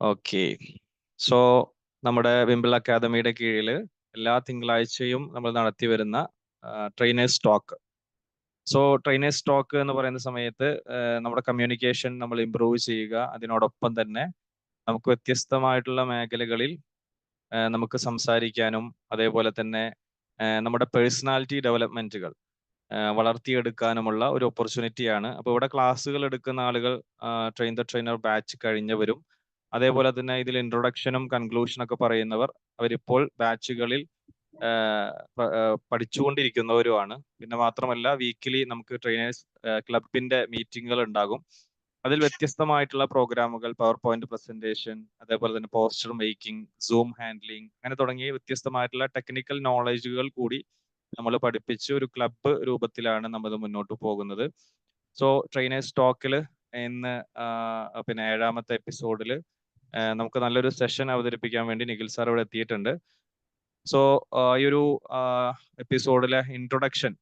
Okay. So നമ്മുടെ വിംബിൾ അക്കാദമിയുടെ കീഴിൽ എല്ലാ തിങ്കളാഴ്ചയും നമ്മൾ നടത്തി വരുന്ന trainers talk. So trainers talk എന്ന് പറയുന്ന സമയത്ത് നമ്മുടെ കമ്മ്യൂണിക്കേഷൻ നമ്മൾ ഇംപ്രൂവ് ചെയ്യുക, അതിനോടൊപ്പം തന്നെ നമുക്ക് വ്യത്യസ്തമായിട്ടുള്ള മേഖലകളിൽ നമുക്ക് സംസാരിക്കാനും അതേപോലെ തന്നെ നമ്മുടെ പേഴ്സണാലിറ്റി ഡെവലപ്മെന്റുകൾ വളർത്തിയെടുക്കാനുമുള്ള ഒരു ഓപ്പർച്യൂണിറ്റിയാണ്. അപ്പോൾ ഇവിടെ ക്ലാസ്സുകൾ എടുക്കുന്ന ആളുകൾ ട്രെയിൻ ദ ട്രെയിനർ ബാച്ച് കഴിഞ്ഞവരും അതേപോലെ തന്നെ ഇതിൽ ഇൻട്രൊഡക്ഷനും കൺക്ലൂഷനും ഒക്കെ പറയുന്നവർ അവരിപ്പോൾ ബാച്ചുകളിൽ പഠിച്ചുകൊണ്ടിരിക്കുന്നവരുമാണ്. പിന്നെ മാത്രമല്ല വീക്കിലി നമുക്ക് ട്രെയിനേഴ്സ് ക്ലബിന്റെ മീറ്റിങ്ങുകൾ ഉണ്ടാകും. അതിൽ വ്യത്യസ്തമായിട്ടുള്ള പ്രോഗ്രാമുകൾ, പവർ പോയിന്റ് പ്രസന്റേഷൻ, അതേപോലെ തന്നെ പോസ്റ്റർ മേക്കിംഗ്, സൂം ഹാൻഡ്ലിംഗ്, അങ്ങനെ തുടങ്ങിയ വ്യത്യസ്തമായിട്ടുള്ള ടെക്നിക്കൽ നോളജുകൾ കൂടി നമ്മൾ പഠിപ്പിച്ച് ഒരു ക്ലബ്ബ് രൂപത്തിലാണ് നമ്മൾ മുന്നോട്ട് പോകുന്നത്. സോ ട്രെയിനേഴ്സ് ടോക്കിൽ ഇന്ന് പിന്നെ 7ാമത്തെ എപ്പിസോഡിൽ നമുക്ക് നല്ലൊരു സെഷൻ അവതരിപ്പിക്കാൻ വേണ്ടി നിഖിൽ സാർ ഇവിടെ എത്തിയിട്ടുണ്ട്. സോ ഈ ഒരു എപ്പിസോഡിലെ ഇൻട്രൊഡക്ഷൻ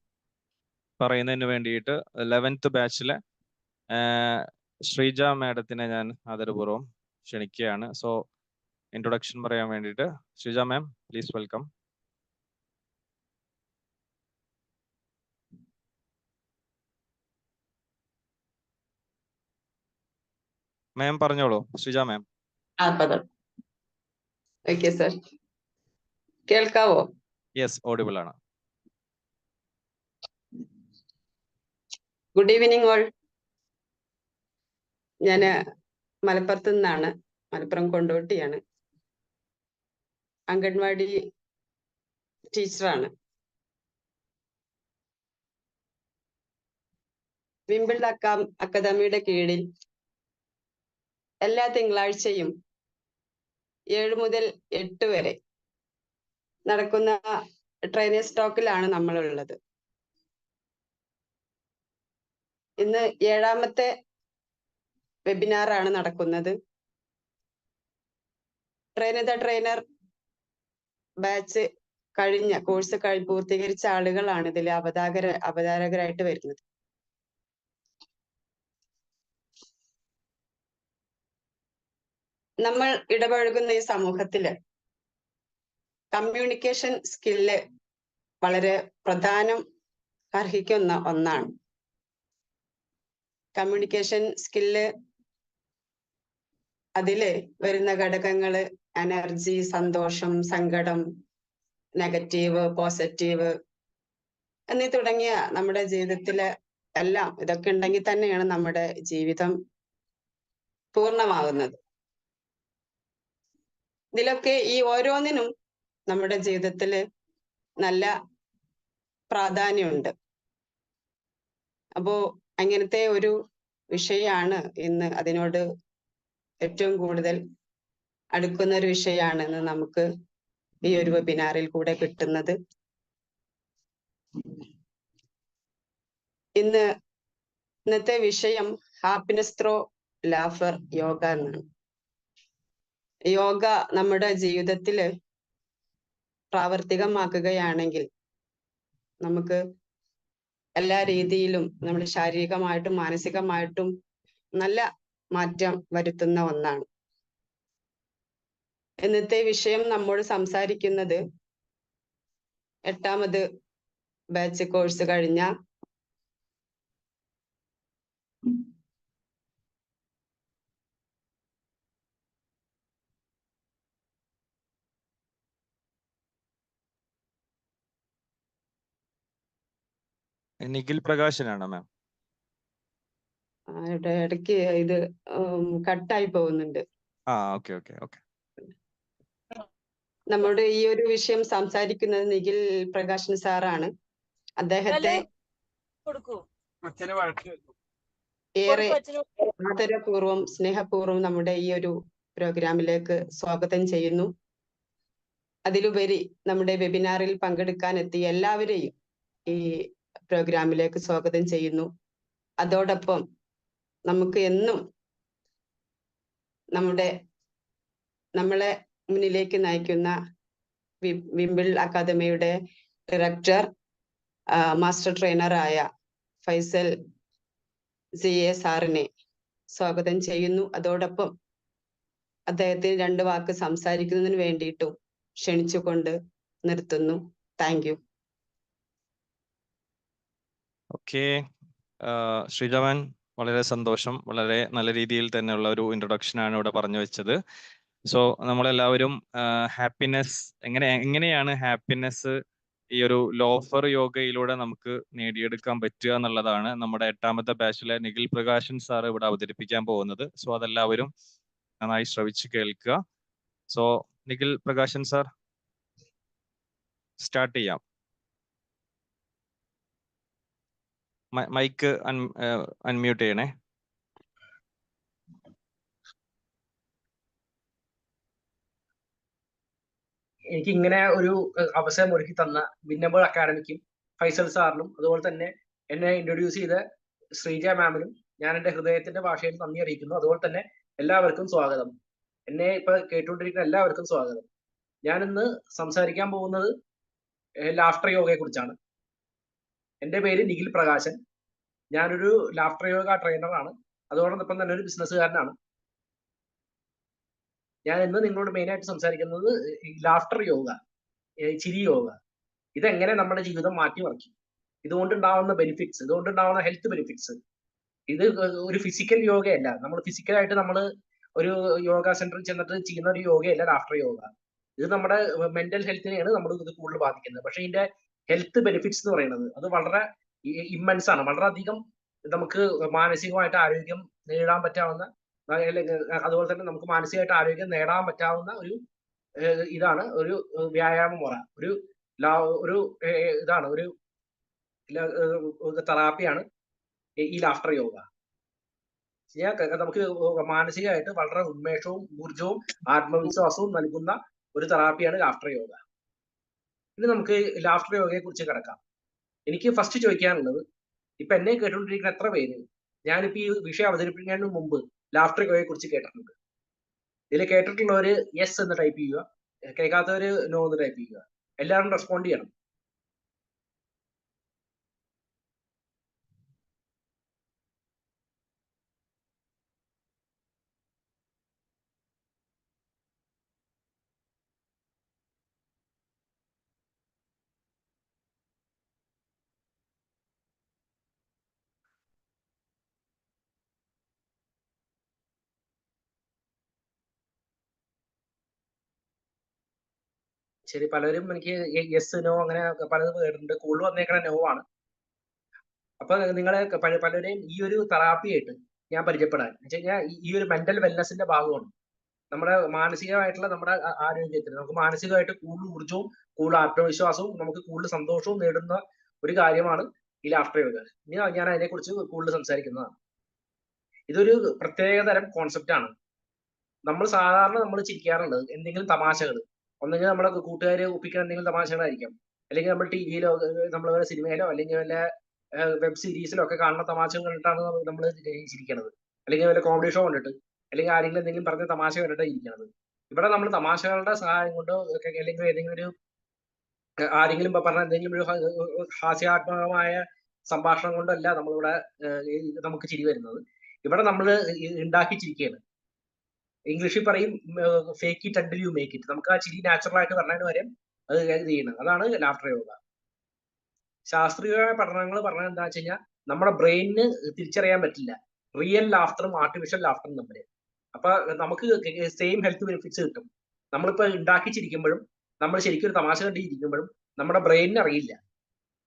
പറയുന്നതിന് വേണ്ടിയിട്ട് 11th ബാച്ചിലെ ശ്രീജ മാഡത്തിനെ ഞാൻ ആദരപൂർവ്വം ക്ഷണിക്കുകയാണ്. സോ ഇൻട്രൊഡക്ഷൻ പറയാൻ വേണ്ടിയിട്ട് ശ്രീജ മാം, പ്ലീസ് വെൽക്കം. മാം പറഞ്ഞോളൂ, ശ്രീജ മാം. ഓക്കെ സർ, കേൾക്കാവോ? യെസ്, ഓഡിബിൾ ആണ്. Good evening all. ഞാൻ മലപ്പുറത്ത് നിന്നാണ്, മലപ്പുറം കൊണ്ടോട്ടിയാണ്. അംഗൻവാടി ടീച്ചറാണ്. വിംബിൾ അക്കാദമിയുടെ കീഴിൽ എല്ലാ തിങ്കളാഴ്ചയും 7 മുതൽ 8 വരെ നടക്കുന്ന ട്രെയിനേഴ്സ് ടോക്കിലാണ് നമ്മളുള്ളത്. ഇന്ന് 7ാമത്തെ വെബിനാറാണ് നടക്കുന്നത്. ട്രെയിനർ ബാച്ച് കഴിഞ്ഞ കോഴ്സ് പൂർത്തീകരിച്ച ആളുകളാണ് ഇതിൽ അവതാരകരായിട്ട് വരുന്നത്. നമ്മൾ ഇടപഴകുന്ന ഈ സമൂഹത്തില് കമ്മ്യൂണിക്കേഷൻ സ്കില്ല് വളരെ പ്രധാനം അർഹിക്കുന്ന ഒന്നാണ്. കമ്മ്യൂണിക്കേഷൻ സ്കില്ല് അതില് വരുന്ന ഘടകങ്ങള് എനർജി, സന്തോഷം, സങ്കടം, നെഗറ്റീവ്, പോസിറ്റീവ് എന്നീ തുടങ്ങിയ നമ്മുടെ ജീവിതത്തിലെ എല്ലാം ഇതൊക്കെ ഉണ്ടെങ്കിൽ തന്നെയാണ് നമ്മുടെ ജീവിതം പൂർണ്ണമാകുന്നത്. ഇതിലൊക്കെ ഈ ഓരോന്നിനും നമ്മുടെ ജീവിതത്തില് നല്ല പ്രാധാന്യമുണ്ട്. അപ്പോ അങ്ങനത്തെ ഒരു വിഷയമാണ് ഇന്ന്, അതിനോട് ഏറ്റവും കൂടുതൽ അടുക്കുന്ന ഒരു വിഷയമാണ് ഇന്ന് നമുക്ക് ഈ ഒരു വെബിനാറിൽ കൂടെ കിട്ടുന്നത്. ഇന്നത്തെ വിഷയം ഹാപ്പിനെസ് ത്രൂ ലാഫർ യോഗ എന്നാണ്. യോഗ നമ്മുടെ ജീവിതത്തിൽ പ്രാവർത്തികമാക്കുകയാണെങ്കിൽ നമുക്ക് എല്ലാ രീതിയിലും നമ്മൾ ശാരീരികമായിട്ടും മാനസികമായിട്ടും നല്ല മാറ്റം വരുത്തുന്ന ഒന്നാണ്. ഇന്നത്തെ വിഷയം നമ്മോട് സംസാരിക്കുന്നത് 8ാമത് ബാച്ച് കോഴ്സ് കഴിഞ്ഞ നിഖിൽ പ്രകാശനാണ് മാം. ഇടയ്ക്ക് ഇത് കട്ടായി പോകുന്നുണ്ട്. Okay okay okay. നമ്മുടെ ഈ ഒരു വിഷയം സംസാരിക്കുന്നത് നിഖിൽ പ്രകാശൻ സാറാണ്. അദ്ദേഹത്തെ ഏറെ ആദരപൂർവ്വം സ്നേഹപൂർവ്വം നമ്മുടെ ഈ ഒരു പ്രോഗ്രാമിലേക്ക് സ്വാഗതം ചെയ്യുന്നു. അതിലുപരി നമ്മുടെ വെബിനാറിൽ പങ്കെടുക്കാൻ എത്തിയ എല്ലാവരെയും ഈ പ്രോഗ്രാമിലേക്ക് സ്വാഗതം ചെയ്യുന്നു. അതോടൊപ്പം നമുക്ക് എന്നും നമ്മളെ മുന്നിലേക്ക് നയിക്കുന്ന വിംബിൾ അക്കാദമിയുടെ ഡയറക്ടർ, മാസ്റ്റർ ട്രെയിനറായ ഫൈസൽ CA സാറിനെ സ്വാഗതം ചെയ്യുന്നു. അതോടൊപ്പം അദ്ദേഹത്തിന് 2 വാക്ക് സംസാരിക്കുന്നതിന് വേണ്ടിയിട്ടും ക്ഷണിച്ചുകൊണ്ട് നിർത്തുന്നു. Thank you. ഓക്കെ, ശ്രീജവാൻ, വളരെ സന്തോഷം. വളരെ നല്ല രീതിയിൽ തന്നെയുള്ള ഒരു ഇൻട്രൊഡക്ഷൻ ആണ് ഇവിടെ പറഞ്ഞു വെച്ചത്. സോ നമ്മളെല്ലാവരും ഹാപ്പിനെസ് എങ്ങനെയാണ് ഹാപ്പിനെസ് ഈ ഒരു ലോഫർ യോഗയിലൂടെ നമുക്ക് നേടിയെടുക്കാൻ പറ്റുക എന്നുള്ളതാണ് നമ്മുടെ 8ാമത്തെ ബാച്ചിലെ നിഖിൽ പ്രകാശൻ സാർ ഇവിടെ അവതരിപ്പിക്കാൻ പോകുന്നത്. സോ അതെല്ലാവരും നന്നായി ശ്രവിച്ച് കേൾക്കുക. So Nikhil Prakashan sir, start ചെയ്യാം. മൈക്ക് അൺമ്യൂട്ട് ചെയ്യണേ. എനിക്ക് ഇങ്ങനെ ഒരു അവസരം ഒരുക്കി തന്ന വിന്നബിൾ അക്കാഡമിക്കും ഫൈസൽ സാറിനും അതുപോലെ തന്നെ എന്നെ ഇൻട്രൊഡ്യൂസ് ചെയ്ത ശ്രീജ മാമിനും ഞാൻ എൻ്റെ ഹൃദയത്തിന്റെ ഭാഷയിൽ നന്ദി അറിയിക്കുന്നു. അതുപോലെ തന്നെ എല്ലാവർക്കും സ്വാഗതം. എന്നെ ഇപ്പൊ കേട്ടുകൊണ്ടിരിക്കുന്ന എല്ലാവർക്കും സ്വാഗതം. ഞാൻ ഇന്ന് സംസാരിക്കാൻ പോകുന്നത് ലാഫ്റ്റർ യോഗയെ കുറിച്ചാണ്. എൻ്റെ പേര് നിഖിൽ പ്രകാശൻ. ഞാനൊരു ലാഫ്റ്റർ യോഗ ട്രെയിനറാണ്. അതോടൊപ്പം തന്നെ ഒരു ബിസിനസ്സുകാരനാണ്. ഞാൻ ഇന്ന് നിങ്ങളോട് മെയിനായിട്ട് സംസാരിക്കുന്നത് ലാഫ്റ്റർ യോഗ, ചിരി യോഗ, ഇതെങ്ങനെ നമ്മുടെ ജീവിതം മാറ്റിമറിക്കും, ഇതുകൊണ്ടുണ്ടാവുന്ന ബെനിഫിറ്റ്സ്, ഇതുകൊണ്ടുണ്ടാവുന്ന ഹെൽത്ത് ബെനിഫിറ്റ്സ്. ഇത് ഒരു ഫിസിക്കൽ യോഗയല്ല. നമ്മൾ ഫിസിക്കലായിട്ട് നമ്മൾ ഒരു യോഗ സെന്ററിൽ ചെന്നിട്ട് ചെയ്യുന്ന ഒരു യോഗയല്ല ലാഫ്റ്റർ യോഗ. ഇത് നമ്മുടെ മെന്റൽ ഹെൽത്തിനെയാണ് നമ്മൾ ഇത് കൂടുതൽ ബാധിക്കുന്നത്. പക്ഷെ ഇതിന്റെ ഹെൽത്ത് ബെനിഫിറ്റ്സ് എന്ന് പറയുന്നത് അത് വളരെ ഇമ്മൻസ് ആണ്. വളരെയധികം നമുക്ക് മാനസികമായിട്ട് ആരോഗ്യം നേടാൻ പറ്റാവുന്ന, അതുപോലെ തന്നെ നമുക്ക് മാനസികമായിട്ട് ആരോഗ്യം നേടാൻ പറ്റാവുന്ന ഒരു ഇതാണ് ഒരു വ്യായാമ മുറ, ഒരു ഇതാണ് ഒരു തെറാപ്പിയാണ് ഈ ലാഫ്റ്റർ യോഗ. നമുക്ക് മാനസികമായിട്ട് വളരെ ഉന്മേഷവും ഊർജവും ആത്മവിശ്വാസവും നൽകുന്ന ഒരു തെറാപ്പിയാണ് ലാഫ്റ്റർ യോഗ. ഇനി നമുക്ക് ലാഫ്റ്റർ യോഗയെ കുറിച്ച് കിടക്കാം. എനിക്ക് ഫസ്റ്റ് ചോദിക്കാനുള്ളത്, ഇപ്പൊ എന്നെ കേട്ടുകൊണ്ടിരിക്കുന്ന എത്ര പേര് ഞാനിപ്പോ ഈ വിഷയം അവതരിപ്പിക്കുന്നതിന് മുമ്പ് ലാഫ്റ്റർ യോഗയെ കുറിച്ച് കേട്ടിട്ടുണ്ട്? ഇതിൽ കേട്ടിട്ടുള്ളവര് യെസ് എന്ന് ടൈപ്പ് ചെയ്യുക, കേൾക്കാത്തവര് നോ എന്ന് ടൈപ്പ് ചെയ്യുക. എല്ലാവരും റെസ്പോണ്ട് ചെയ്യണം. ശരി, പലരും എനിക്ക് യെസ് നോ അങ്ങനെ പലതും കേട്ടിട്ടുണ്ട്. കൂടുതൽ വന്നേക്കണ നോ ആണ്. അപ്പൊ നിങ്ങളെ പലരെയും ഈ ഒരു തെറാപ്പിയായിട്ട് ഞാൻ പരിചയപ്പെടാൻ വെച്ച് കഴിഞ്ഞാൽ ഈ ഒരു മെന്റൽ വെൽനെസിന്റെ ഭാഗമാണ്. നമ്മുടെ മാനസികമായിട്ടുള്ള നമ്മുടെ ആരോഗ്യത്തിന് നമുക്ക് മാനസികമായിട്ട് കൂടുതൽ ഊർജവും കൂടുതൽ ആത്മവിശ്വാസവും നമുക്ക് കൂടുതൽ സന്തോഷവും നേടുന്ന ഒരു കാര്യമാണ് ഈ ലാഫ്റ്റർ യോഗ. ഇനി ഞാൻ അതിനെക്കുറിച്ച് കൂടുതൽ സംസാരിക്കുന്നതാണ്. ഇതൊരു പ്രത്യേകതരം കോൺസെപ്റ്റ് ആണ്. നമ്മൾ സാധാരണ നമ്മൾ ചിരിക്കാറുള്ളത് എന്തെങ്കിലും തമാശകൾ, ഒന്നെങ്കിൽ നമ്മുടെ കൂട്ടുകാരെ ഒപ്പിക്കുന്ന എന്തെങ്കിലും തമാശകളായിരിക്കും, അല്ലെങ്കിൽ നമ്മൾ ടിവിയിലോ നമ്മൾ സിനിമയിലോ അല്ലെങ്കിൽ വല്ല വെബ് സീരീസിലോ ഒക്കെ കാണുന്ന തമാശകൾ കണ്ടിട്ടാണ് നമ്മൾ ചിരിക്കുന്നത്, അല്ലെങ്കിൽ വല്ല കോമഡി ഷോ കണ്ടിട്ട്, അല്ലെങ്കിൽ ആരെങ്കിലും എന്തെങ്കിലും പറഞ്ഞ തമാശ കണ്ടിട്ടാണ് ഇരിക്കുന്നത്. ഇവിടെ നമ്മൾ തമാശകളുടെ സഹായം കൊണ്ടോ അല്ലെങ്കിൽ ഏതെങ്കിലും ഒരു ആരെങ്കിലും പറഞ്ഞ എന്തെങ്കിലും ഒരു ഹാസ്യാത്മകമായ സംഭാഷണം കൊണ്ടല്ല നമ്മളിവിടെ നമുക്ക് ചിരി വരുന്നത്. ഇവിടെ നമ്മൾ ഉണ്ടാക്കി ചിരിക്കുകയാണ്. ഇംഗ്ലീഷിൽ പറയും fake it until you make it. നമുക്ക് ആ ചിരി നാച്ചുറൽ ആയിട്ട് പറഞ്ഞതിന് വരെയും അത് ചെയ്യണം. അതാണ് ലാഫ്റ്റർ യോഗ. ശാസ്ത്രീയമായ പഠനങ്ങൾ പറഞ്ഞത് എന്താ വെച്ച് കഴിഞ്ഞാൽ നമ്മുടെ ബ്രെയിനിന് തിരിച്ചറിയാൻ പറ്റില്ല റിയൽ ലാഫ്റ്ററും ആർട്ടിഫിഷ്യൽ ലാഫ്റ്ററും തമ്മിൽ. അപ്പൊ നമുക്ക് സെയിം ഹെൽത്ത് ബെനിഫിറ്റ്സ് കിട്ടും. നമ്മളിപ്പോ ഉണ്ടാക്കിച്ചിരിക്കുമ്പോഴും നമ്മൾ ശരിക്കും ഒരു തമാശ കണ്ടിരിക്കുമ്പോഴും നമ്മുടെ ബ്രെയിനിന് അറിയില്ല.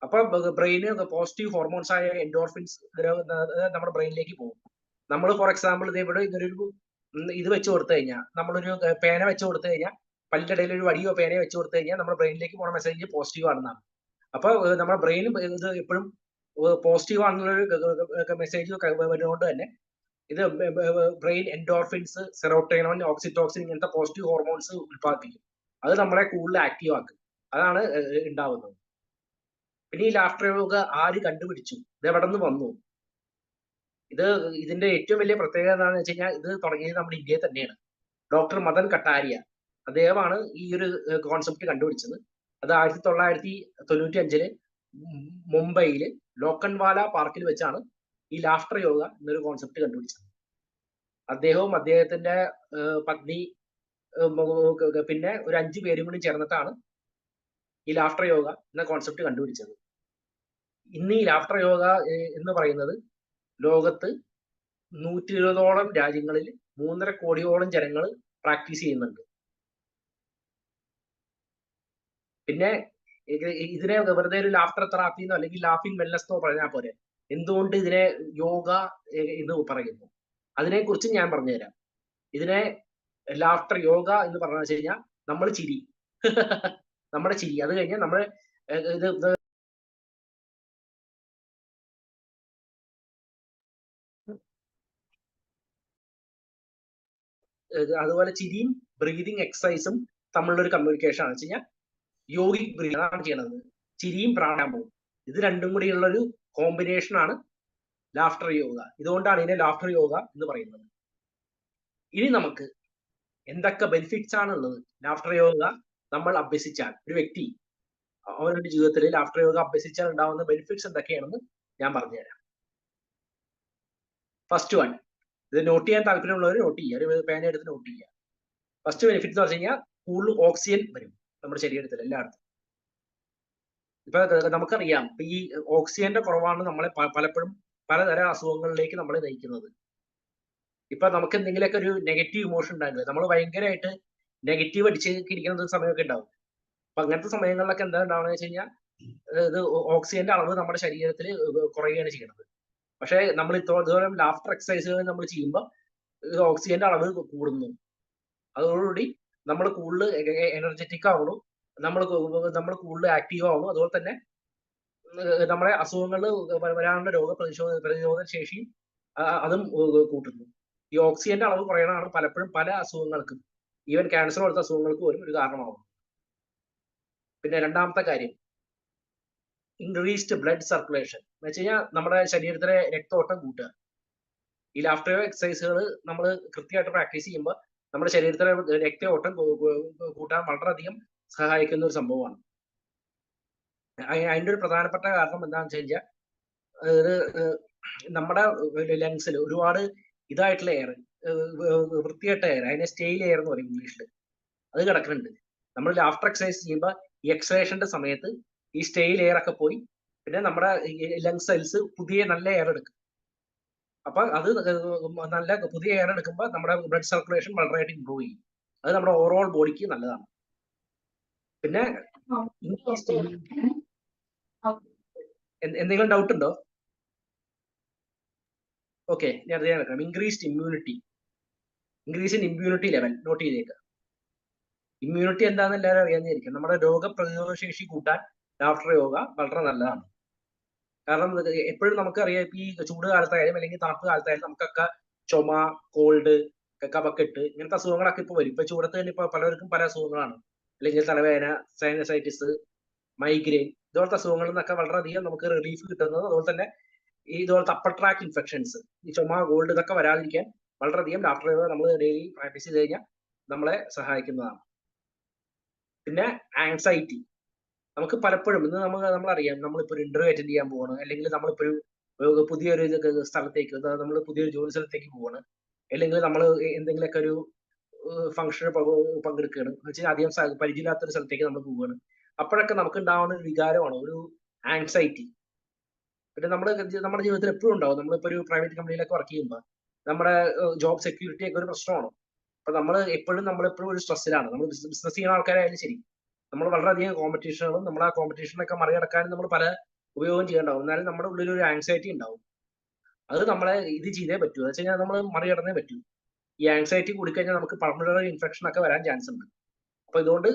അപ്പൊ ബ്രെയിന് പോസിറ്റീവ് ഹോർമോൺസ് ആയ എൻഡോർഫിൻസ് നമ്മുടെ ബ്രെയിനിലേക്ക് പോകും. നമ്മൾ ഫോർ എക്സാമ്പിൾ ഇതേപോലെ ഇതൊരു ഇത് വെച്ച് കൊടുത്തു കഴിഞ്ഞാൽ, നമ്മളൊരു പേന വെച്ച് കൊടുത്തു കഴിഞ്ഞാൽ, പല്ലിന്റെ ഇടയിൽ ഒരു വടിയോ പേനയോ വെച്ച് കൊടുത്തു കഴിഞ്ഞാൽ നമ്മുടെ ബ്രെയിനിലേക്ക് പോകുന്ന മെസ്സേജ് പോസിറ്റീവ് ആണെന്നാണ്. അപ്പൊ നമ്മുടെ ബ്രെയിൻ ഇത് എപ്പോഴും പോസിറ്റീവ് ആണെന്നുള്ള മെസ്സേജ് വരുന്നതുകൊണ്ട് തന്നെ ഇത് ബ്രെയിൻ എൻഡോർഫിൻസ്, സെറോട്ടോണിൻ, ഓക്സിറ്റോക്സിൻ ഇങ്ങനത്തെ പോസിറ്റീവ് ഹോർമോൺസ് ഉത്പാദിപ്പിക്കും. അത് നമ്മളെ കൂടുതൽ ആക്റ്റീവ് ആക്കും. അതാണ് ഉണ്ടാവുന്നത്. പിന്നെ ഈ ലാഫ്റ്റർ യോഗ ആര് കണ്ടുപിടിച്ചു, ഇത് എവിടെ നിന്ന് വന്നു? ഇതിന്റെ ഏറ്റവും വലിയ പ്രത്യേകത എന്താണെന്ന് വെച്ച് കഴിഞ്ഞാൽ ഇത് തുടങ്ങിയത് നമ്മുടെ ഇന്ത്യയിൽ തന്നെയാണ്. ഡോക്ടർ മദൻ കട്ടാരിയ അദ്ദേഹമാണ് ഈ ഒരു കോൺസെപ്റ്റ് കണ്ടുപിടിച്ചത്. അത് 1995 മുംബൈയില് ലോക്കൻവാല പാർക്കിൽ വെച്ചാണ് ഈ ലാഫ്റ്റർ യോഗ എന്നൊരു കോൺസെപ്റ്റ് കണ്ടുപിടിച്ചത്. അദ്ദേഹവും അദ്ദേഹത്തിന്റെ പത്നി പിന്നെ ഒരു 5 പേരും കൂടി ചേർന്നിട്ടാണ് ഈ ലാഫ്റ്റർ യോഗ എന്ന കോൺസെപ്റ്റ് കണ്ടുപിടിച്ചത്. ഇന്ന് ഈ ലാഫ്റ്റർ യോഗ എന്ന് പറയുന്നത് ലോകത്ത് 120ഓളം രാജ്യങ്ങളിൽ 3.5 കോടിയോളം ജനങ്ങൾ പ്രാക്ടീസ് ചെയ്യുന്നുണ്ട്. പിന്നെ ഇതിനെ വെറുതെ ഒരു ലാഫ്റ്റർ തെറാപ്പി എന്നോ അല്ലെങ്കിൽ ലാഫിംഗ് വെൽനസ് എന്നോ പറഞ്ഞാൽ പോരെ. എന്തുകൊണ്ട് ഇതിനെ യോഗ എന്ന് പറയുന്നു, അതിനെക്കുറിച്ച് ഞാൻ പറഞ്ഞുതരാം. ഇതിനെ ലാഫ്റ്റർ യോഗ എന്ന് പറഞ്ഞു വെച്ച് കഴിഞ്ഞാൽ നമ്മൾ ചിരി നമ്മുടെ ചിരി, അത് കഴിഞ്ഞാൽ നമ്മൾ അതുപോലെ ചിരിയും ബ്രീതിങ് എക്സസൈസും തമ്മിലുള്ള ഒരു കമ്മ്യൂണിക്കേഷൻ ആണ് വെച്ച് കഴിഞ്ഞാൽ യോഗിക് ബ്രീതിങ് ആണ് ചെയ്യണത്. ചിരിയും പ്രാണായാമവും ഇത് രണ്ടും കൂടിയുള്ള ഒരു കോമ്പിനേഷൻ ആണ് ലാഫ്റ്റർ യോഗ. ഇതുകൊണ്ടാണ് ഇതിനെ ലാഫ്റ്റർ യോഗ എന്ന് പറയുന്നത്. ഇനി നമുക്ക് എന്തൊക്കെ ബെനിഫിറ്റ്സ് ആണ് ഉള്ളത് ലാഫ്റ്റർ യോഗ നമ്മൾ അഭ്യസിച്ചാൽ, ഒരു വ്യക്തി അവരുടെ ജീവിതത്തിൽ ലാഫ്റ്റർ യോഗ അഭ്യസിച്ചാൽ ഉണ്ടാവുന്ന ബെനിഫിറ്റ്സ് എന്തൊക്കെയാണെന്ന് ഞാൻ പറഞ്ഞുതരാം. ഫസ്റ്റ് വൺ, ഇത് നോട്ട് ചെയ്യാൻ താല്പര്യമുള്ളവർ നോട്ട് ചെയ്യുക, ഒരു പേന എടുത്ത് നോട്ട് ചെയ്യുക. ഫസ്റ്റ് ബെനിഫിറ്റ് എന്ന് പറഞ്ഞു കഴിഞ്ഞാൽ കൂടുതൽ ഓക്സിജൻ വരും നമ്മുടെ ശരീരത്തിൽ എല്ലായിടത്തും. ഇപ്പൊ നമുക്കറിയാം ഈ ഓക്സിജന്റെ കുറവാണ് നമ്മളെ പലപ്പോഴും പലതരം അസുഖങ്ങളിലേക്ക് നമ്മളെ നയിക്കുന്നത്. ഇപ്പൊ നമുക്ക് എന്തെങ്കിലുമൊക്കെ ഒരു നെഗറ്റീവ് ഇമോഷൻ ഉണ്ടാകുന്നത്, നമ്മൾ ഭയങ്കരമായിട്ട് നെഗറ്റീവ് അടിച്ചിരിക്കുന്ന സമയമൊക്കെ ഉണ്ടാവും. അപ്പൊ അങ്ങനത്തെ സമയങ്ങളിലൊക്കെ എന്താ ഉണ്ടാവുക വെച്ച് കഴിഞ്ഞാൽ ഇത് ഓക്സിജന്റെ അളവ് നമ്മുടെ ശരീരത്തിൽ കുറയുകയാണ് ചെയ്യുന്നത്. പക്ഷെ നമ്മൾ ഇതോളം ലാഫ്റ്റർ എക്സസൈസുകൾ നമ്മൾ ചെയ്യുമ്പോൾ ഓക്സിജന്റെ അളവ് കൂടുന്നു. അതോടുകൂടി നമ്മൾ കൂടുതൽ എനർജറ്റിക് ആവുന്നു, നമ്മൾ കൂടുതൽ ആക്റ്റീവ് ആവുന്നു. അതുപോലെ തന്നെ നമ്മുടെ അസുഖങ്ങൾ വരാനുള്ള പ്രതിരോധ ശേഷിയും അതും കൂട്ടുന്നു. ഈ ഓക്സിജന്റെ അളവ് കുറയണമാണ് പലപ്പോഴും പല അസുഖങ്ങൾക്കും, ഈവൻ ക്യാൻസർ പോലത്തെ അസുഖങ്ങൾക്ക് പോലും ഒരു കാരണമാവും. പിന്നെ രണ്ടാമത്തെ കാര്യം, ഇൻക്രീസ്ഡ് ബ്ലഡ് സർക്കുലേഷൻ എന്ന് വെച്ച് കഴിഞ്ഞാൽ നമ്മുടെ ശരീരത്തിലെ രക്തോട്ടം കൂട്ടുക. ഈ ലാഫ്റ്റർ യോഗ എക്സസൈസുകൾ നമ്മൾ കൃത്യമായിട്ട് പ്രാക്ടീസ് ചെയ്യുമ്പോൾ നമ്മുടെ ശരീരത്തിലെ രക്തയോട്ടം കൂട്ടാൻ വളരെയധികം സഹായിക്കുന്ന ഒരു സംഭവമാണ്. അതിന്റെ ഒരു പ്രധാനപ്പെട്ട കാരണം എന്താണെന്ന് വെച്ച് കഴിഞ്ഞാൽ നമ്മുടെ ലങ്സിൽ ഒരുപാട് ഇതായിട്ടുള്ള എയർ, വൃത്തിയായിട്ട എയർ, അതിനെ സ്റ്റെയിൽ എയർ എന്ന് പറയും ഇംഗ്ലീഷിൽ, അത് കിടക്കുന്നുണ്ട്. നമ്മൾ ലാഫ്റ്റർ എക്സസൈസ് ചെയ്യുമ്പോൾ ഈ എക്സസൈസിന്റെ സമയത്ത് ഈ സ്റ്റെയിൽ എയർ ഒക്കെ പോയി പിന്നെ നമ്മുടെ ലങ് സെൽസ് പുതിയ നല്ല എയർ എടുക്കും. അപ്പൊ അത് നല്ല പുതിയ എയർ എടുക്കുമ്പോൾ നമ്മുടെ ബ്ലഡ് സർക്കുലേഷൻ വളരെയായിട്ട് ഇമ്പ്രൂവ് ചെയ്യും. അത് നമ്മുടെ ഓവറോൾ ബോഡിക്ക് നല്ലതാണ്. പിന്നെ എന്തെങ്കിലും ഡൗട്ട് ഉണ്ടോ? ഓക്കെ, ഞാൻ അറിയാൻ വെക്കാം. Increased immunity, increase in immunity level note ചെയ്തേക്കുക. ഇമ്മ്യൂണിറ്റി എന്താണെന്ന് എല്ലാവരും അറിയാമെന്നിരിക്കും. നമ്മുടെ രോഗപ്രതിരോധ ശേഷി കൂട്ടാൻ ലാഫ്റ്റർ യോഗ വളരെ നല്ലതാണ്. കാരണം എപ്പോഴും നമുക്കറിയാം, ഇപ്പൊ ഈ ചൂട് കാലത്തായാലും അല്ലെങ്കിൽ തണുപ്പ് കാലത്തായാലും നമുക്കൊക്കെ ചുമ, കോൾഡ്, കഫക്കെട്ട് ഇങ്ങനത്തെ അസുഖങ്ങളൊക്കെ ഇപ്പൊ വരും. ഇപ്പൊ ചൂടത്ത് തന്നെ ഇപ്പൊ പലർക്കും പല അസുഖങ്ങളാണ്, അല്ലെങ്കിൽ തലവേദന, സൈനസൈറ്റിസ്, മൈഗ്രെയിൻ, ഇതുപോലത്തെ അസുഖങ്ങളിൽ നിന്നൊക്കെ വളരെയധികം നമുക്ക് റിലീഫ് കിട്ടുന്നത്. അതുപോലെ തന്നെ ഈ ഇതുപോലത്തെ അപ്പർ ട്രാക്ക് ഇൻഫെക്ഷൻസ്, ഈ ചുമ, കോൾഡ് ഇതൊക്കെ വരാതിരിക്കാൻ വളരെയധികം ലാഫ്റ്റർ യോഗ നമ്മൾ ഡെയിലി പ്രാക്ടീസ് ചെയ്ത് കഴിഞ്ഞാൽ നമ്മളെ സഹായിക്കുന്നതാണ്. പിന്നെ ആങ്സൈറ്റി, നമുക്ക് പലപ്പോഴും ഇന്ന് നമ്മളറിയാം, നമ്മളിപ്പോ ഒരു ഇന്റർവ്യൂ അറ്റൻഡ് ചെയ്യാൻ പോവാണ്, അല്ലെങ്കിൽ നമ്മളിപ്പോ ഒരു പുതിയൊരു സ്ഥലത്തേക്ക്, നമ്മൾ പുതിയൊരു ജോലി സ്ഥലത്തേക്ക് പോവാണ്, അല്ലെങ്കിൽ നമ്മൾ എന്തെങ്കിലുമൊക്കെ ഒരു ഫംഗ്ഷന് പങ്കെടുക്കുകയാണ് വെച്ചാൽ അധികം പരിചയമില്ലാത്തൊരു സ്ഥലത്തേക്ക് നമ്മൾ പോവുകയാണ്. അപ്പോഴൊക്കെ നമുക്ക് ഉണ്ടാവുന്ന ഒരു വികാരമാണ് ഒരു ആങ്സൈറ്റി. പിന്നെ നമ്മുടെ ജീവിതത്തിൽ എപ്പോഴും ഉണ്ടാവും. നമ്മളിപ്പോ ഒരു പ്രൈവറ്റ് കമ്പനിയിലൊക്കെ വർക്ക് ചെയ്യുമ്പോൾ നമ്മുടെ ജോബ് സെക്യൂരിറ്റി ഒക്കെ ഒരു പ്രശ്നമാണ്. അപ്പൊ നമ്മളെപ്പോഴും ഒരു സ്ട്രെസ്സിലാണ്. നമ്മൾ ബിസിനസ് ചെയ്യുന്ന ആൾക്കാരായാലും ശരി, നമ്മൾ വളരെയധികം കോമ്പറ്റീഷനുകളും നമ്മൾ ആ കോമ്പറ്റീഷനൊക്കെ മറികടക്കാനും നമ്മൾ പല ഉപയോഗം ചെയ്യേണ്ടാവും. എന്നാലും നമ്മുടെ ഉള്ളിൽ ഒരു ആങ്സൈറ്റി ഉണ്ടാവും. അത് നമ്മളെ ഇത് ചെയ്തേ പറ്റൂ, എന്ന് വെച്ച് കഴിഞ്ഞാൽ നമ്മൾ മറികടന്നേ പറ്റൂ. ഈ ആങ്സൈറ്റി കൂടിക്കഴിഞ്ഞാൽ നമുക്ക് പൾമണറി ഇൻഫെക്ഷൻ ഒക്കെ വരാൻ ചാൻസ് ഉണ്ട്. അപ്പൊ ഇതുകൊണ്ട്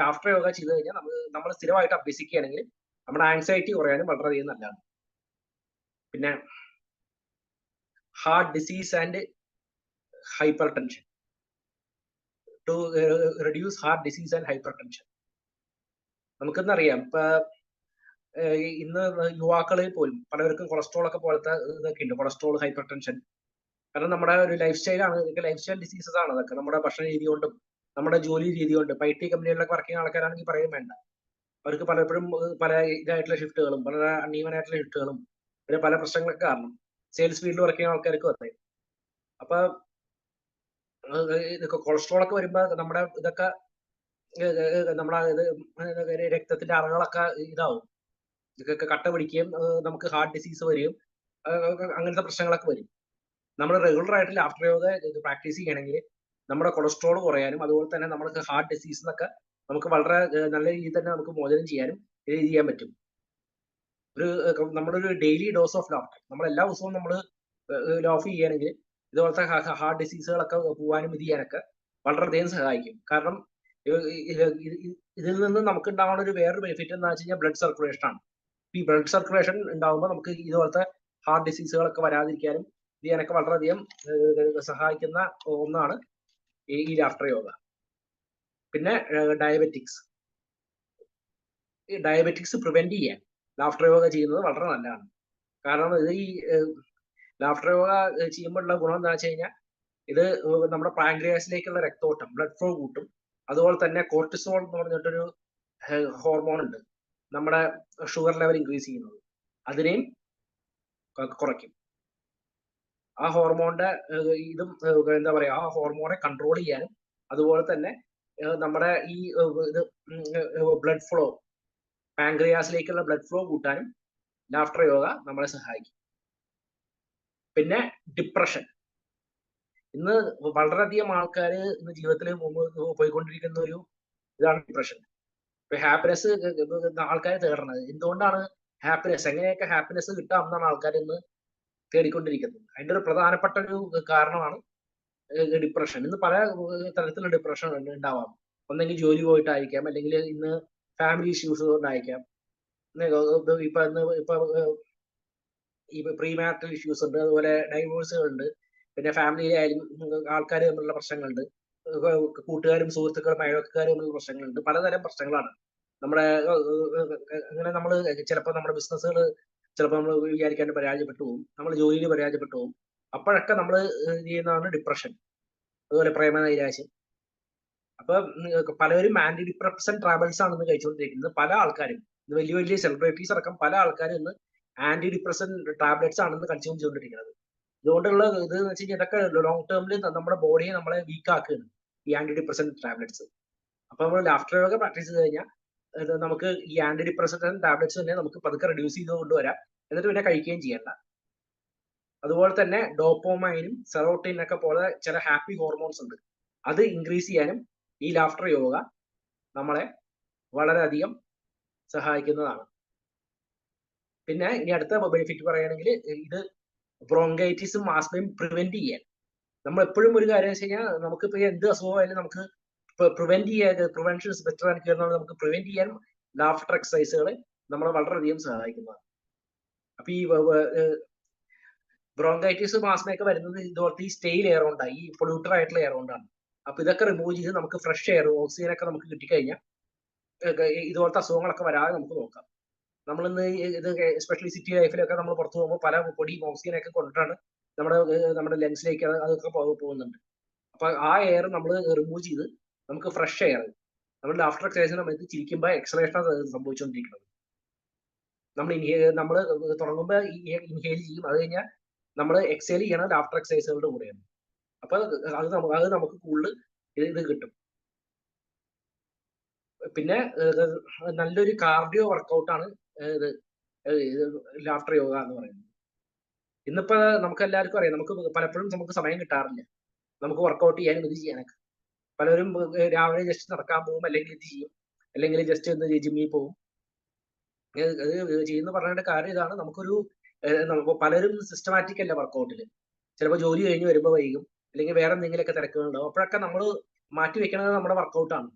ലാഫ്റ്റർ യോഗ ചെയ്ത് കഴിഞ്ഞാൽ നമ്മൾ സ്ഥിരമായിട്ട് അഭ്യസിക്കുകയാണെങ്കിൽ നമ്മുടെ ആങ്സൈറ്റി കുറയാനും വളരെയധികം നല്ലതാണ്. പിന്നെ heart disease and hypertension, to reduce heart disease and hypertension. നമുക്കെന്നറിയാം, ഇപ്പൊ ഇന്ന് യുവാക്കളിൽ പോലും പലർക്കും കൊളസ്ട്രോൾ ഒക്കെ പോലത്തെ ഇതൊക്കെ ഉണ്ട്, കൊളസ്ട്രോൾ, ഹൈപ്പർ ടെൻഷൻ. കാരണം നമ്മുടെ ഒരു ലൈഫ് സ്റ്റൈലാണ്, ഇതൊക്കെ ലൈഫ് സ്റ്റൈൽ ഡിസീസസ് ആണ് അതൊക്കെ. നമ്മുടെ ഭക്ഷണ രീതി കൊണ്ടും നമ്മുടെ ജോലി രീതി കൊണ്ടും. ഇപ്പൊ IT കമ്പനികളിലൊക്കെ വർക്ക് ചെയ്യുന്ന ആൾക്കാരാണെങ്കിൽ പറയും വേണ്ട, അവർക്ക് പലപ്പോഴും പല ഇതായിട്ടുള്ള ഷിഫ്റ്റുകളും പല അൺഈവൻ ആയിട്ടുള്ള ഷിഫ്റ്റുകളും പിന്നെ പല പ്രശ്നങ്ങളൊക്കെ കാരണം സെയിൽസ് ഫീൽഡിൽ വർക്ക് ചെയ്യുന്ന ആൾക്കാർക്കും അതെ. അപ്പൊ ഇതൊക്കെ കൊളസ്ട്രോൾ ഒക്കെ വരുമ്പോ നമ്മുടെ ഇതൊക്കെ നമ്മുടെ ഇത് രക്തത്തിന്റെ അറകളൊക്കെ ഇതാവും, ഇതൊക്കെ കട്ട പിടിക്കുകയും നമുക്ക് ഹാർട്ട് ഡിസീസ് വരികയും അങ്ങനത്തെ പ്രശ്നങ്ങളൊക്കെ വരും. നമ്മൾ റെഗുലർ ആയിട്ട് ലാഫ്റ്റർ യോഗ പ്രാക്ടീസ് ചെയ്യണമെങ്കിൽ നമ്മുടെ കൊളസ്ട്രോൾ കുറയാനും അതുപോലെ തന്നെ നമുക്ക് ഹാർട്ട് ഡിസീസ് എന്നൊക്കെ നമുക്ക് വളരെ നല്ല രീതിയിൽ തന്നെ നമുക്ക് മോചനം ചെയ്യാനും ഇത് ചെയ്യാൻ പറ്റും. നമ്മുടെ ഒരു ഡെയിലി ഡോസ് ഓഫ് ലാഫ്റ്റർ നമ്മൾ എല്ലാ ദിവസവും നമ്മൾ ലാഫ് ചെയ്യുകയാണെങ്കിൽ ഇതുപോലത്തെ ഹാർട്ട് ഡിസീസുകളൊക്കെ പോകാനും ഇത് ചെയ്യാനൊക്കെ വളരെയധികം സഹായിക്കും. കാരണം ഇതിൽ നിന്ന് നമുക്ക് ഉണ്ടാവുന്ന ഒരു വേറൊരു ബെനിഫിറ്റ് എന്ന് വെച്ച് കഴിഞ്ഞാൽ ബ്ലഡ് സർക്കുലേഷൻ ആണ്. ഈ ബ്ലഡ് സർക്കുലേഷൻ ഉണ്ടാകുമ്പോൾ നമുക്ക് ഇതുപോലത്തെ ഹാർട്ട് ഡിസീസുകളൊക്കെ വരാതിരിക്കാനും ഇത് ചെയ്യാനൊക്കെ വളരെയധികം സഹായിക്കുന്ന ഒന്നാണ് ഈ ലാഫ്റ്റർ യോഗ. പിന്നെ ഡയബറ്റിക്സ് പ്രിവെന്റ് ചെയ്യാൻ ലാഫ്റ്റർ യോഗ ചെയ്യുന്നത് വളരെ നല്ലതാണ്. കാരണം ഇത് ഈ ലാഫ്റ്റർ യോഗ ചെയ്യുമ്പോഴുള്ള ഗുണം എന്താ വെച്ച് കഴിഞ്ഞാൽ ഇത് നമ്മുടെ പാൻക്രിയാസിലേക്കുള്ള രക്തോട്ടം ബ്ലഡ് ഫ്ലോ കൂട്ടും. അതുപോലെ തന്നെ കോർട്ടിസോൾ എന്ന് പറഞ്ഞിട്ടൊരു ഹോർമോൺ ഉണ്ട്, നമ്മുടെ ഷുഗർ ലെവൽ ഇൻക്രീസ് ചെയ്യുന്നത്, അതിനെയും കുറയ്ക്കും. ആ ഹോർമോണിന്റെ ഇതും എന്താ പറയാ, ആ ഹോർമോണെ കൺട്രോൾ ചെയ്യാനും അതുപോലെ തന്നെ നമ്മുടെ ഈ ഇത് ബ്ലഡ് ഫ്ലോ പാൻക്രിയാസിലേക്കുള്ള ബ്ലഡ് ഫ്ലോ കൂട്ടാനും ലാഫ്റ്റർ യോഗ നമ്മളെ സഹായിക്കും. പിന്നെ ഡിപ്രഷൻ, ഇന്ന് വളരെയധികം ആൾക്കാർ ഇന്ന് ജീവിതത്തിൽ പോയിക്കൊണ്ടിരിക്കുന്ന ഒരു ഇതാണ് ഡിപ്രഷൻ. ഇപ്പൊ ഹാപ്പിനെസ് ആൾക്കാർ തേടണത് എന്തുകൊണ്ടാണ്? ഹാപ്പിനെസ്, എങ്ങനെയൊക്കെ ഹാപ്പിനെസ് കിട്ടാം എന്നാണ് ആൾക്കാർ ഇന്ന് തേടിക്കൊണ്ടിരിക്കുന്നത്. അതിന്റെ ഒരു പ്രധാനപ്പെട്ട ഒരു കാരണമാണ് ഡിപ്രഷൻ. ഇന്ന് പല തരത്തിലുള്ള ഡിപ്രഷൻ ഉണ്ടാവാം. ഒന്നെങ്കിൽ ജോലി പോയിട്ടായിരിക്കാം, അല്ലെങ്കിൽ ഇന്ന് ഫാമിലി ഇഷ്യൂസ് കൊണ്ടായിരിക്കാം, ഇപ്പൊ പ്രീമാരിറ്റൽ ഇഷ്യൂസ് ഉണ്ട്, അതുപോലെ ഡൈവോഴ്സുകൾ ഉണ്ട്, പിന്നെ ഫാമിലിയിലായാലും ആൾക്കാർ തമ്മിലുള്ള പ്രശ്നങ്ങളുണ്ട്, കൂട്ടുകാരും സുഹൃത്തുക്കളും അയൽവക്കക്കാരും തമ്മിലുള്ള പ്രശ്നങ്ങളുണ്ട്, പലതരം പ്രശ്നങ്ങളാണ്. നമ്മുടെ അങ്ങനെ നമ്മൾ ചിലപ്പോൾ നമ്മുടെ ബിസിനസ്സുകൾ ചിലപ്പോൾ നമ്മൾ വിചാരിക്കാണ്ട് പരാജയപ്പെട്ടു പോകും, നമ്മൾ ജോലിയിൽ പരാജയപ്പെട്ടു പോകും. അപ്പോഴൊക്കെ നമ്മൾ ചെയ്യുന്നതാണ് ഡിപ്രഷൻ, അതുപോലെ പ്രേമനൈരാശ്യം. അപ്പൊ പലരും ആന്റി ഡിപ്രഷൻ ട്രാവൽസ് ആണ് ഇന്ന് കഴിച്ചുകൊണ്ടിരിക്കുന്നത്. പല ആൾക്കാരും വലിയ വലിയ സെലിബ്രിറ്റീസ് അടക്കം പല ആൾക്കാരും ഇന്ന് ആന്റി ഡിപ്രഷൻ ടാബ്ലറ്റ്സ് ആണെന്ന് കഴിച്ചുകൊണ്ടിരിക്കുന്നത്. ഇതുകൊണ്ടുള്ള ഇത് എന്ന് വെച്ച് കഴിഞ്ഞാൽ ഇതൊക്കെ ലോങ് ടേമിൽ നമ്മുടെ ബോഡിയെ നമ്മളെ വീക്ക് ആക്കുകയാണ് ഈ ആന്റി ഡിപ്രഷൻ ടാബ്ലറ്റ്സ്. അപ്പൊ നമ്മൾ ലാഫ്റ്റർ യോഗ പ്രാക്ടീസ് ചെയ്ത് കഴിഞ്ഞാൽ നമുക്ക് ഈ ആന്റി ഡിപ്രഷൻ ടാബ്ലറ്റ്സ് തന്നെ നമുക്ക് പതുക്കെ റെഡ്യൂസ് ചെയ്ത് കൊണ്ടുവരാം, എന്നിട്ട് പിന്നെ കഴിക്കുകയും ചെയ്യണ്ട. അതുപോലെ തന്നെ ഡോപ്പോമൈനും സെറോട്ടോണിനൊക്കെ പോലെ ചില ഹാപ്പി ഹോർമോൺസ് ഉണ്ട്, അത് ഇൻക്രീസ് ചെയ്യാനും ഈ ലാഫ്റ്റർ യോഗ നമ്മളെ വളരെയധികം സഹായിക്കുന്നതാണ്. പിന്നെ ഇനി അടുത്ത ബെനിഫിറ്റ് പറയുകയാണെങ്കിൽ ഇത് ബ്രോങ്കൈറ്റിസും ആസ്മയും പ്രിവെന്റ് ചെയ്യാൻ. നമ്മൾ എപ്പോഴും ഒരു കാര്യം വെച്ച് കഴിഞ്ഞാൽ നമുക്കിപ്പോ എന്ത് അസുഖമായാലും നമുക്ക് പ്രിവെന്റ് ചെയ്യാൻ, prevention is better and cure, നമുക്ക് പ്രിവെന്റ് ചെയ്യാൻ ലാഫ്റ്റർ എക്സസൈസുകൾ നമ്മളെ വളരെയധികം സഹായിക്കുന്നതാണ്. അപ്പൊ ഈ ബ്രോങ്കൈറ്റിസും ആസ്മയൊക്കെ വരുന്നത് ഇതുപോലത്തെ ഈ സ്റ്റെയിൽ എയർ കൊണ്ടാണ്, ഈ പൊള്യൂട്ടർ ആയിട്ടുള്ള എയർ കൊണ്ടാണ്. അപ്പൊ ഇതൊക്കെ റിമൂവ് ചെയ്ത് നമുക്ക് ഫ്രഷ് എയർ ഓക്സിജൻ ഒക്കെ നമുക്ക് കിട്ടിക്കഴിഞ്ഞാൽ ഇതുപോലത്തെ അസുഖങ്ങളൊക്കെ വരാതെ നമുക്ക് നോക്കാം. നമ്മളിന്ന് ഇത് എസ്പെഷ്യലി സിറ്റി ലൈഫിലൊക്കെ നമ്മൾ പുറത്തു പോകുമ്പോൾ പല പൊടിയും ഓക്സിജൻ ഒക്കെ കൊണ്ടിട്ടാണ് നമ്മുടെ ലങ്സിലേക്ക് അതൊക്കെ പോകുന്നുണ്ട്. അപ്പൊ ആ എയർ നമ്മൾ റിമൂവ് ചെയ്ത് നമുക്ക് ഫ്രഷ് എയർ, നമ്മൾ ലാഫ്റ്റർ എക്സസൈസിന് സമയത്ത് ചിരിക്കുമ്പോൾ എക്സലേഷൻ സംഭവിച്ചുകൊണ്ടിരിക്കുന്നത്. നമ്മൾ തുടങ്ങുമ്പോൾ ഇൻഹേൽ ചെയ്യും, അത് കഴിഞ്ഞാൽ നമ്മൾ എക്സേൽ ചെയ്യണം ലാഫ്റ്റർ എക്സസൈസുകളുടെ കൂടെയാണ്. അപ്പൊ അത് നമുക്ക് കൂടുതൽ ഇത് കിട്ടും. പിന്നെ നല്ലൊരു കാർഡിയോ വർക്കൗട്ടാണ് ഇത് ലാഫ്റ്റർ യോഗ എന്ന് പറയുന്നത്. ഇന്നിപ്പോ നമുക്ക് എല്ലാവർക്കും അറിയാം, നമുക്ക് പലപ്പോഴും നമുക്ക് സമയം കിട്ടാറില്ല നമുക്ക് വർക്കൗട്ട് ചെയ്യാനും ഇത് ചെയ്യാനൊക്കെ. പലരും രാവിലെ ജസ്റ്റ് നടക്കാൻ പോകും, അല്ലെങ്കിൽ ഇത് ചെയ്യും, അല്ലെങ്കിൽ ജസ്റ്റ് ഒന്ന് ജിമ്മിൽ പോകും. അത് ചെയ്യുന്ന പറഞ്ഞ കാര്യം ഇതാണ്, നമുക്കൊരു പലരും സിസ്റ്റമാറ്റിക് അല്ല വർക്കൗട്ടിൽ. ചിലപ്പോൾ ജോലി കഴിഞ്ഞ് വരുമ്പോൾ വൈകും, അല്ലെങ്കിൽ വേറെ എന്തെങ്കിലുമൊക്കെ തിരക്കുകളുണ്ടാവും. അപ്പോഴൊക്കെ നമ്മൾ മാറ്റി വെക്കുന്നത് നമ്മുടെ വർക്കൗട്ടാണ്.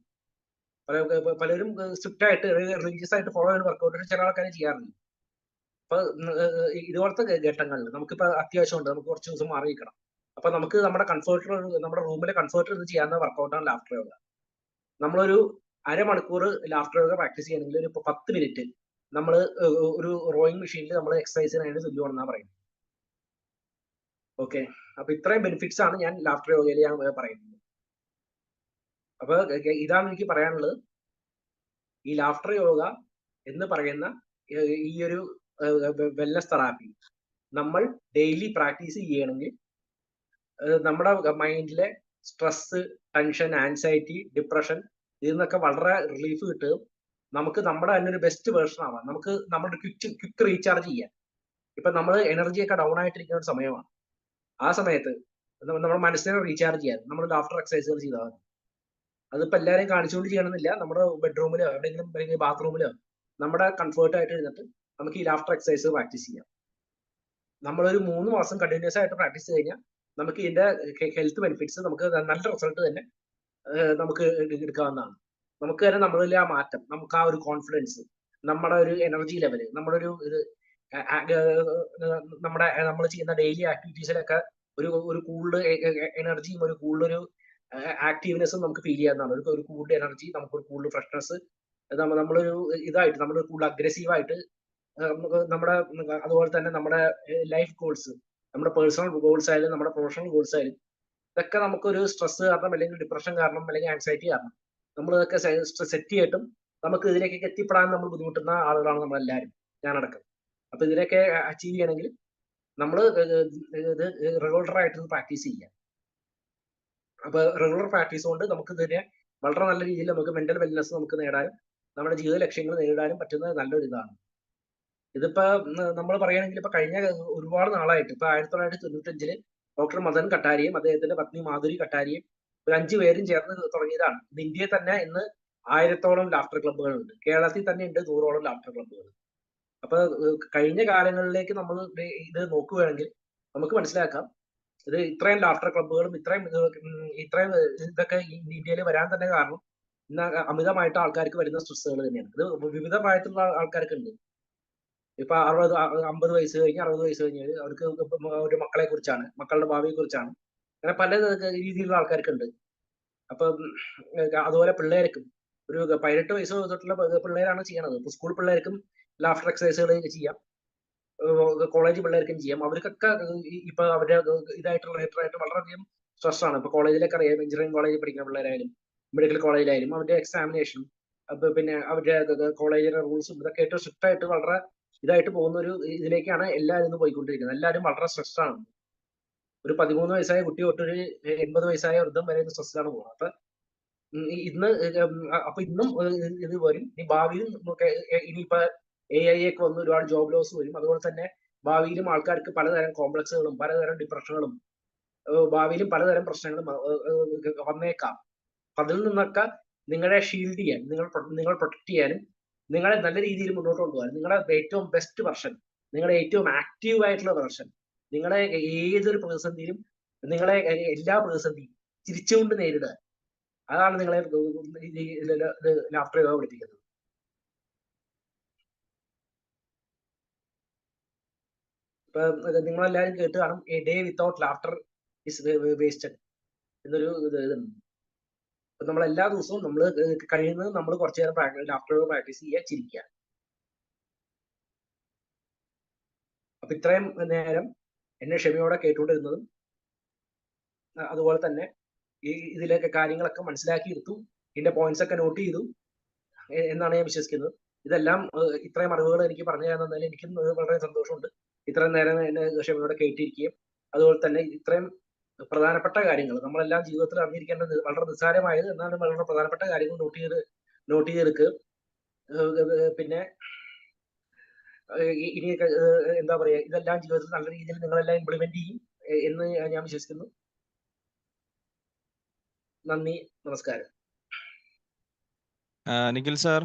പലരും സ്ട്രിക്റ്റ് ആയിട്ട് റിലീജിയസ് ആയിട്ട് ഫോളോ ചെയ്യുന്ന വർക്കൗട്ട് ചില ആൾക്കാരെ ചെയ്യാറുണ്ട്. അപ്പൊ ഇതുപോലത്തെ ഘട്ടങ്ങളിൽ നമുക്കിപ്പോ അത്യാവശ്യമുണ്ട്, നമുക്ക് കുറച്ച് ദിവസം മാറി നിൽക്കണം, അപ്പൊ നമുക്ക് നമ്മുടെ റൂമിലെ കംഫർട്ടർ ഇത് ചെയ്യാവുന്ന വർക്കൗട്ടാണ് ലാഫ്റ്റർ യോഗ. നമ്മളൊരു അരമണിക്കൂർ ലാഫ്റ്റർ യോഗ പ്രാക്ടീസ് ചെയ്യണമെങ്കിൽ ഒരു 10 മിനിറ്റ് നമ്മൾ ഒരു റോയിങ് മെഷീനിൽ നമ്മൾ എക്സസൈസിനായിട്ട് തുല്യമാണെന്നാണ് പറയുന്നത്. ഓക്കെ, അപ്പൊ ഇത്രയും ബെനിഫിറ്റ്സ് ആണ് ഞാൻ ലാഫ്റ്റർ യോഗയിൽ ഞാൻ പറയുന്നത്. അപ്പൊ ഇതാണ് എനിക്ക് പറയാനുള്ളത്. ഈ ലാഫ്റ്റർ യോഗ എന്ന് പറയുന്ന ഈ ഒരു വെൽനസ് തെറാപ്പി നമ്മൾ ഡെയിലി പ്രാക്ടീസ് ചെയ്യണമെങ്കിൽ നമ്മുടെ മൈൻഡിലെ സ്ട്രെസ്, ടെൻഷൻ, ആൻസൈറ്റി, ഡിപ്രഷൻ ഇതിൽ നിന്നൊക്കെ വളരെ റിലീഫ് കിട്ടും. നമുക്ക് നമ്മുടെ തന്നെ ഒരു ബെസ്റ്റ് വേർഷൻ ആവാം. നമുക്ക് നമ്മുടെ ക്വിക്ക് റീചാർജ് ചെയ്യാം. ഇപ്പൊ നമ്മൾ എനർജിയൊക്കെ ഡൗൺ ആയിട്ടിരിക്കുന്ന ഒരു സമയമാണ്. ആ സമയത്ത് നമ്മുടെ മനസ്സിനെ റീചാർജ് ചെയ്യാൻ നമ്മൾ ലാഫ്റ്റർ എക്സസൈസുകൾ ചെയ്താൽ മതി. അതിപ്പോ എല്ലാവരെയും കാണിച്ചുകൊണ്ട് ചെയ്യണമെന്നില്ല. നമ്മുടെ ബെഡ്റൂമിലോ എവിടെയെങ്കിലും അല്ലെങ്കിൽ ബാത്റൂമിലോ നമ്മുടെ കംഫർട്ട് ആയിട്ട് ഇരുന്നിട്ട് നമുക്ക് ഈ ലാഫ്റ്റർ എക്സസൈസ് പ്രാക്ടീസ് ചെയ്യാം. നമ്മളൊരു 3 മാസം കണ്ടിന്യൂസ് ആയിട്ട് പ്രാക്ടീസ് കഴിഞ്ഞാൽ നമുക്ക് ഇതിന്റെ ഹെൽത്ത് ബെനിഫിറ്റ്സ് നമുക്ക് നല്ല റിസൾട്ട് തന്നെ നമുക്ക് എടുക്കാവുന്നതാണ്. നമുക്ക് തന്നെ നമ്മളിലെ ആ മാറ്റം, നമുക്ക് ആ ഒരു കോൺഫിഡൻസ്, നമ്മുടെ ഒരു എനർജി ലെവല്, നമ്മുടെ ഒരു ഇത് നമ്മൾ ചെയ്യുന്ന ഡെയിലി ആക്ടിവിറ്റീസിലൊക്കെ ഒരു കൂടുതൽ എനർജിയും ഒരു കൂടുതലൊരു ആക്റ്റീവ്നെസ്സും നമുക്ക് ഫീൽ ചെയ്യാവുന്നതാണ്. ഒരു കൂടുതൽ എനർജി, നമുക്കൊരു കൂടുതൽ ഫ്രഷ്നെസ്, നമ്മളൊരു ഇതായിട്ട് നമ്മൾ കൂടുതൽ അഗ്രസീവായിട്ട് നമ്മുടെ അതുപോലെ തന്നെ നമ്മുടെ ലൈഫ് ഗോൾസ്, നമ്മുടെ പേഴ്സണൽ ഗോൾസ് ആയാലും നമ്മുടെ പ്രൊഫഷണൽ ഗോൾസ് ആയാലും ഇതൊക്കെ നമുക്കൊരു സ്ട്രെസ് കാരണം അല്ലെങ്കിൽ ഡിപ്രഷൻ കാരണം അല്ലെങ്കിൽ ആൻസൈറ്റി കാരണം നമ്മൾ ഇതൊക്കെ സെറ്റ് ചെയ്തിട്ടും നമുക്ക് ഇതിലേക്കൊക്കെ എത്തിപ്പെടാൻ നമ്മൾ ബുദ്ധിമുട്ടുന്ന ആളുകളാണ് നമ്മളെല്ലാവരും, ഞാനടക്കം. അപ്പൊ ഇതിനൊക്കെ അച്ചീവ് ചെയ്യണമെങ്കിൽ നമ്മൾ ഇത് റെഗുലർ ആയിട്ട് പ്രാക്ടീസ് ചെയ്യുക. അപ്പൊ റെഗുലർ പ്രാക്ടീസ് കൊണ്ട് നമുക്ക് ഇതിനെ വളരെ നല്ല രീതിയിൽ നമുക്ക് മെന്റൽ വെൽനെസ് നമുക്ക് നേടാനും നമ്മുടെ ജീവിത ലക്ഷ്യങ്ങൾ നേടാനും പറ്റുന്ന നല്ലൊരു ഇതാണ്. ഇതിപ്പോ നമ്മൾ പറയുകയാണെങ്കിൽ ഇപ്പൊ കഴിഞ്ഞ ഒരുപാട് നാളായിട്ട് ഇപ്പൊ 1995 ഡോക്ടർ മദൻ കട്ടാരിയും അദ്ദേഹത്തിന്റെ പത്നി മാധുരി കട്ടാരിയും ഒരു 5 പേരും ചേർന്ന് തുടങ്ങിയതാണ്. ഇത് ഇന്ത്യയിൽ തന്നെ ഇന്ന് 1000ഓളം ലാഫ്റ്റർ ക്ലബ്ബുകളുണ്ട്. കേരളത്തിൽ തന്നെ ഉണ്ട് 100ഓളം ലാഫ്റ്റർ ക്ലബ്ബുകൾ. അപ്പൊ കഴിഞ്ഞ കാലങ്ങളിലേക്ക് നമ്മൾ ഇത് നോക്കുകയാണെങ്കിൽ നമുക്ക് മനസ്സിലാക്കാം ഇത് ഇത്രയും ലാഫ്റ്റർ ക്ലബ്ബുകളും ഇത്രയും ഇതൊക്കെ ഇന്ത്യയിൽ വരാൻ തന്നെ കാരണം ഇന്ന് അമിതമായിട്ട് ആൾക്കാർക്ക് വരുന്ന സ്ട്രെസ്സുകൾ തന്നെയാണ്. ഇത് വിവിധമായിട്ടുള്ള ആൾക്കാർക്ക് ഉണ്ട്. ഇപ്പൊ 50 വയസ്സ് കഴിഞ്ഞ് 60 വയസ്സ് കഴിഞ്ഞാൽ അവർക്ക് ഒരു മക്കളെ കുറിച്ചാണ്, മക്കളുടെ ഭാവിയെ കുറിച്ചാണ്, അങ്ങനെ പല രീതിയിലുള്ള ആൾക്കാർക്കുണ്ട്. അപ്പൊ അതുപോലെ പിള്ളേർക്കും ഒരു 18 വയസ്സ് തൊട്ടുള്ള പിള്ളേരാണ് ചെയ്യണത്. ഇപ്പൊ സ്കൂൾ പിള്ളേർക്കും ലാഫ്റ്റർ എക്സസൈസുകൾ ചെയ്യാം, കോളേജ് പിള്ളേർക്കും ചെയ്യാം. അവർക്കൊക്കെ ഇപ്പൊ അവരുടെ ഇതായിട്ടുള്ള റിലേറ്റഡായിട്ട് വളരെയധികം സ്ട്രെസ് ആണ്. ഇപ്പൊ കോളേജിലൊക്കെ അറിയാം, എഞ്ചിനീയറിംഗ് കോളേജിൽ പഠിക്കുന്ന പിള്ളേരായാലും മെഡിക്കൽ കോളേജിലായാലും അവരുടെ എക്സാമിനേഷൻ, അപ്പൊ പിന്നെ അവരുടെ കോളേജിലെ റൂൾസും ഇതൊക്കെ ഏറ്റവും സ്ട്രിക്റ്റ് ആയിട്ട് വളരെ ഇതായിട്ട് പോകുന്ന ഒരു ഇതിലേക്കാണ് എല്ലാവരും ഇന്ന് പോയിക്കൊണ്ടിരിക്കുന്നത്. എല്ലാവരും വളരെ സ്ട്രെസ്ഡ് ആണ്. ഒരു 13 വയസ്സായ കുട്ടി തൊട്ടൊരു 80 വയസ്സായ വൃദ്ധം വരെ സ്ട്രെസ്സിലാണ് പോകുന്നത്. അപ്പൊ ഇന്നും ഇത് വരും. ഇനി ഭാവിയിൽ ഇനിയിപ്പോ AI ഒക്കെ വന്ന് ഒരുപാട് ജോബ് ലോസ് വരും. അതുപോലെ തന്നെ ഭാവിയിലും ആൾക്കാർക്ക് പലതരം കോംപ്ലക്സുകളും പലതരം ഡിപ്രഷനുകളും ഭാവിയിലും പലതരം പ്രശ്നങ്ങളും വന്നേക്കാം. അതിൽ നിന്നൊക്കെ നിങ്ങളെ ഷീൽഡ് ചെയ്യാൻ, നിങ്ങൾ പ്രൊട്ടക്ട് ചെയ്യാനും നിങ്ങളെ നല്ല രീതിയിൽ മുന്നോട്ട് കൊണ്ടുപോകാൻ, നിങ്ങളുടെ ഏറ്റവും ബെസ്റ്റ് വെർഷൻ, നിങ്ങളുടെ ഏറ്റവും ആക്റ്റീവ് ആയിട്ടുള്ള വെർഷൻ, നിങ്ങളെ ഏതൊരു പ്രതിസന്ധിയിലും നിങ്ങളെ എല്ലാ പ്രതിസന്ധിയും ചിരിച്ചുകൊണ്ട് നേരിടുക, അതാണ് നിങ്ങളെ ലാഫ്റ്റർ യോഗ പഠിപ്പിക്കുന്നത്. ഇപ്പൊ നിങ്ങളെല്ലാവരും കേട്ട് കാണും, A day without laughter is wasted എന്നൊരു ഇതുണ്ട്. അപ്പൊ നമ്മൾ എല്ലാ ദിവസവും നമ്മൾ കഴിയുന്നത് നമ്മൾ കുറച്ചു നേരം ലാഫ്റ്റർ യോഗ പ്രാക്ടീസ് ചെയ്യുക, ചിരിക്കുക. അപ്പൊ ഇത്രയും നേരം എന്നെ ക്ഷമയോടെ കേട്ടുകൊണ്ടിരുന്നതും അതുപോലെ തന്നെ ഇതിലൊക്കെ കാര്യങ്ങളൊക്കെ മനസ്സിലാക്കി എടുത്തു, ഇതിന്റെ പോയിന്റ്സ് ഒക്കെ നോട്ട് ചെയ്തു എന്നാണ് ഞാൻ വിശ്വസിക്കുന്നത്. ഇതെല്ലാം ഇത്രയും അറിവുകൾ എനിക്ക് പറഞ്ഞു തരുന്നതിൽ എനിക്കും വളരെ സന്തോഷമുണ്ട്. ഇത്രയും നേരം എന്നെ ക്ഷമയോടെ കേട്ടിരിക്കുകയും അതുപോലെ തന്നെ ഇത്രയും പ്രധാനപ്പെട്ട കാര്യങ്ങൾ നമ്മളെല്ലാം ജീവിതത്തിൽ അറിഞ്ഞിരിക്കേണ്ടത് വളരെ നിസ്സാരമായത് എന്നാലും വളരെ പ്രധാനപ്പെട്ട കാര്യങ്ങൾ നോട്ട് ചെയ്തെടുക്കുക. പിന്നെ ഇനിയൊക്കെ എന്താ പറയാ, ഇതെല്ലാം ജീവിതത്തിൽ നല്ല രീതിയിൽ നിങ്ങളെല്ലാം ഇംപ്ലിമെന്റ് ചെയ്യും എന്ന് ഞാൻ വിശ്വസിക്കുന്നു. നന്ദി, നമസ്കാരം. നിഖിൽ സാർ,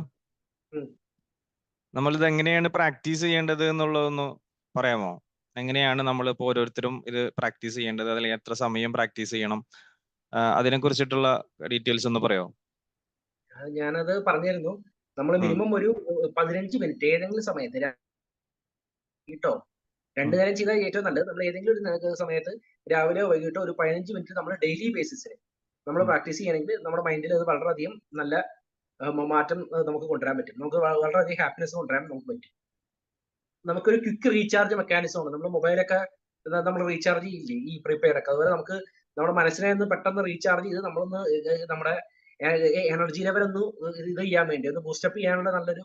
നമ്മളിത് എങ്ങനെയാണ് പ്രാക്ടീസ് ചെയ്യേണ്ടത് എന്നുള്ളതൊന്ന് പറയാമോ? എങ്ങനെയാണ് നമ്മളിപ്പോൾ ഓരോരുത്തരും ഇത് പ്രാക്ടീസ് ചെയ്യേണ്ടത്, അല്ലെങ്കിൽ എത്ര സമയം പ്രാക്ടീസ് ചെയ്യണം, അതിനെ കുറിച്ചിട്ടുള്ള ഡീറ്റെയിൽസ് ഒന്ന് പറയാമോ? ഞാനത് പറഞ്ഞിരുന്നു. നമ്മൾ മിനിമം ഒരു 15 മിനിറ്റ് ഏതെങ്കിലും സമയത്ത് കേട്ടോ, 2 നേരം ചെയ്താൽ ഏറ്റവും നല്ലത്. നമ്മൾ ഏതെങ്കിലും ഒരു സമയത്ത് രാവിലെയോ വൈകിട്ടോ ഒരു 15 മിനിറ്റ് നമ്മൾ ഡെയിലി ബേസിസിൽ നമ്മൾ പ്രാക്ടീസ് ചെയ്യണമെങ്കിൽ നമ്മുടെ മൈൻഡിൽ അത് വളരെയധികം നല്ല മാറ്റം നമുക്ക് കൊണ്ടുവരാൻ പറ്റും. നമുക്ക് വളരെയധികം ഹാപ്പിനെസ് കൊണ്ടുവരാൻ നമുക്ക് പറ്റും. നമുക്കൊരു ക്വിക്ക് റീചാർജ് മെക്കാനിസം ആണ്. നമ്മൾ മൊബൈലൊക്കെ നമ്മൾ റീചാർജ് ചെയ്യില്ലേ ഈ പ്രീപെയ്ഡ് ഒക്കെ, അതുപോലെ നമുക്ക് നമ്മുടെ മനസ്സിനെ ഒന്ന് പെട്ടെന്ന് റീചാർജ് ചെയ്ത് നമ്മളൊന്ന് നമ്മുടെ എനർജി ലെവൽ ഒന്ന് ഇത് ചെയ്യാൻ വേണ്ടി ഒന്ന് ബൂസ്റ്റപ്പ് ചെയ്യാനുള്ള നല്ലൊരു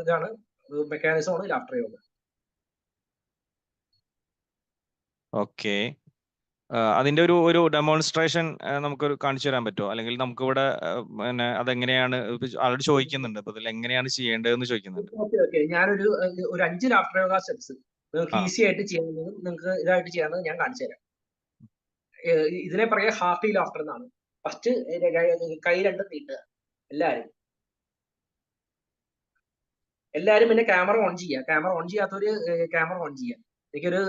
ഇതാണ് മെക്കാനിസമാണ് ലാഫ്റ്റർ യോഗ. ഓക്കെ. അതിന്റെ ഒരു ഡെമോൺസ്ട്രേഷൻ നമുക്കൊരു കാണിച്ചു തരാൻ പറ്റുമോ? അല്ലെങ്കിൽ നമുക്കിവിടെ പിന്നെ അതെങ്ങനെയാണ് ആളോട് ചോദിക്കുന്നുണ്ട്, അപ്പൊ ഇതിൽ എങ്ങനെയാണ് ചെയ്യേണ്ടതെന്ന് ചോദിക്കുന്നുണ്ട്. ഓക്കെ. ഞാനൊരു 5 ലാഫ്റ്റർ യോഗ സ്റ്റെപ്സ് നിങ്ങൾക്ക് ആ. ഈസി ആയിട്ട് ചെയ്യാവുന്നതും നിങ്ങൾക്ക് ഇതായിട്ട് ചെയ്യാവുന്നത് ഞാൻ കാണിച്ചു തരാം. ഇതിനെ പറയാ ഹാർട്ടി ലാഫ്റ്റർ എന്നാണ്. ഫസ്റ്റ് കൈ രണ്ടും നീട്ടുക. എല്ലാരും പിന്നെ ക്യാമറ ഓൺ ചെയ്യുക. ക്യാമറ ഓൺ ചെയ്യാത്തവര് ക്യാമറ ഓൺ ചെയ്യുക. എനിക്കൊരു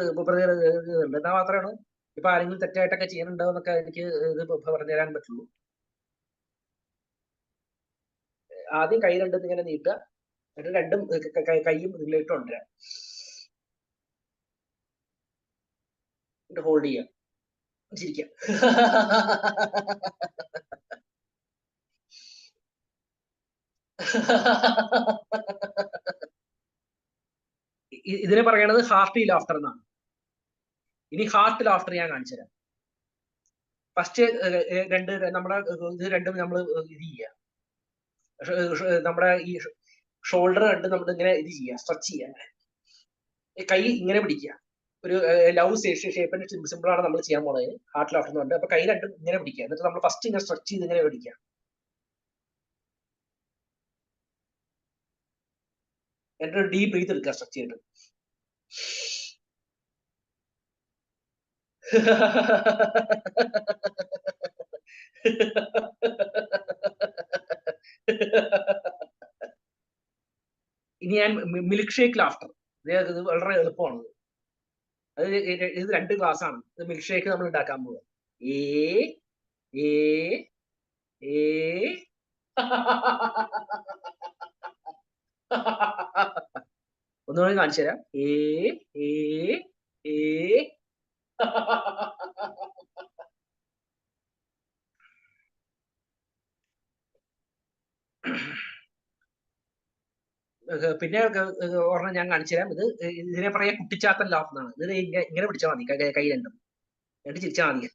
എന്താ മാത്രമാണ് ഇപ്പൊ ആരെങ്കിലും തെറ്റായിട്ടൊക്കെ ചെയ്യുന്നുണ്ടോ എന്നൊക്കെ എനിക്ക് ഇത് പറഞ്ഞു തരാൻ പറ്റുള്ളൂ. ആദ്യം കൈ രണ്ടും ഇങ്ങനെ നീട്ടുക, എന്നിട്ട് രണ്ടും കൈയും ഇതിലേക്ക് കൊണ്ടുവരാം, എന്നിട്ട് ഹോൾഡ് ചെയ്യാം, ചിരിക്കാം. ഇതിനെ പറയണത് ഹാർട്ടി ലാഫ്റ്റർ എന്നാണ്. ഇനി ഹാർട്ട് ലാഫ്റ്റർ ഞാൻ കാണിച്ചു തരാം. ഫസ്റ്റ് നമ്മുടെ ഇത് രണ്ടും നമ്മൾ ഇത് ചെയ്യുക, നമ്മുടെ ഈ ഷോൾഡർ കണ്ട് നമ്മൾ ഇങ്ങനെ ഇത് ചെയ്യുക, സ്ട്രെച്ച് ചെയ്യുക. കൈ ഇങ്ങനെ പിടിക്കുക, ഒരു ലവ് ഷേപ്പിന്റെ സിമ്പിൾ ആണ് നമ്മൾ ചെയ്യാൻ പോകുന്നത് ഹാർട്ട് ലാഫ്റ്റർ എന്ന് പറഞ്ഞിട്ട്. അപ്പൊ കൈ രണ്ടും ഇങ്ങനെ പിടിക്കുക, എന്നിട്ട് നമ്മൾ ഫസ്റ്റ് ഇങ്ങനെ സ്ട്രെച്ച് ചെയ്ത് ഇങ്ങനെ പിടിക്കുക. എന്നിട്ട് ഡീപ് ബ്രീത്ത് എടുക്കുക സ്ട്രെച്ച് ചെയ്തിട്ട്. ഇനി ഞാൻ മിൽക്ക് ഷേക്ക് ലാഫ്റ്റർ, ഇത് വളരെ എളുപ്പമാണ്. ഇത് 2 ഗ്ലാസ് ആണ്. ഇത് മിൽക്ക് ഷേക്ക് നമ്മൾ ഉണ്ടാക്കാൻ പോവുക. ഒന്നുകൂടി കാണിച്ചു തരാം. പിന്നെ ഒരെണ്ണം ഞാൻ കാണിച്ചു തരാം. ഇതിനെ പറയാ കുട്ടിച്ചാത്തൻ ലാഫ് എന്നാണ്. ഇത് ഇങ്ങനെ പിടിച്ചാൽ മതി കൈ രണ്ടും, എന്നിട്ട് ചിരിച്ചാൽ മതി.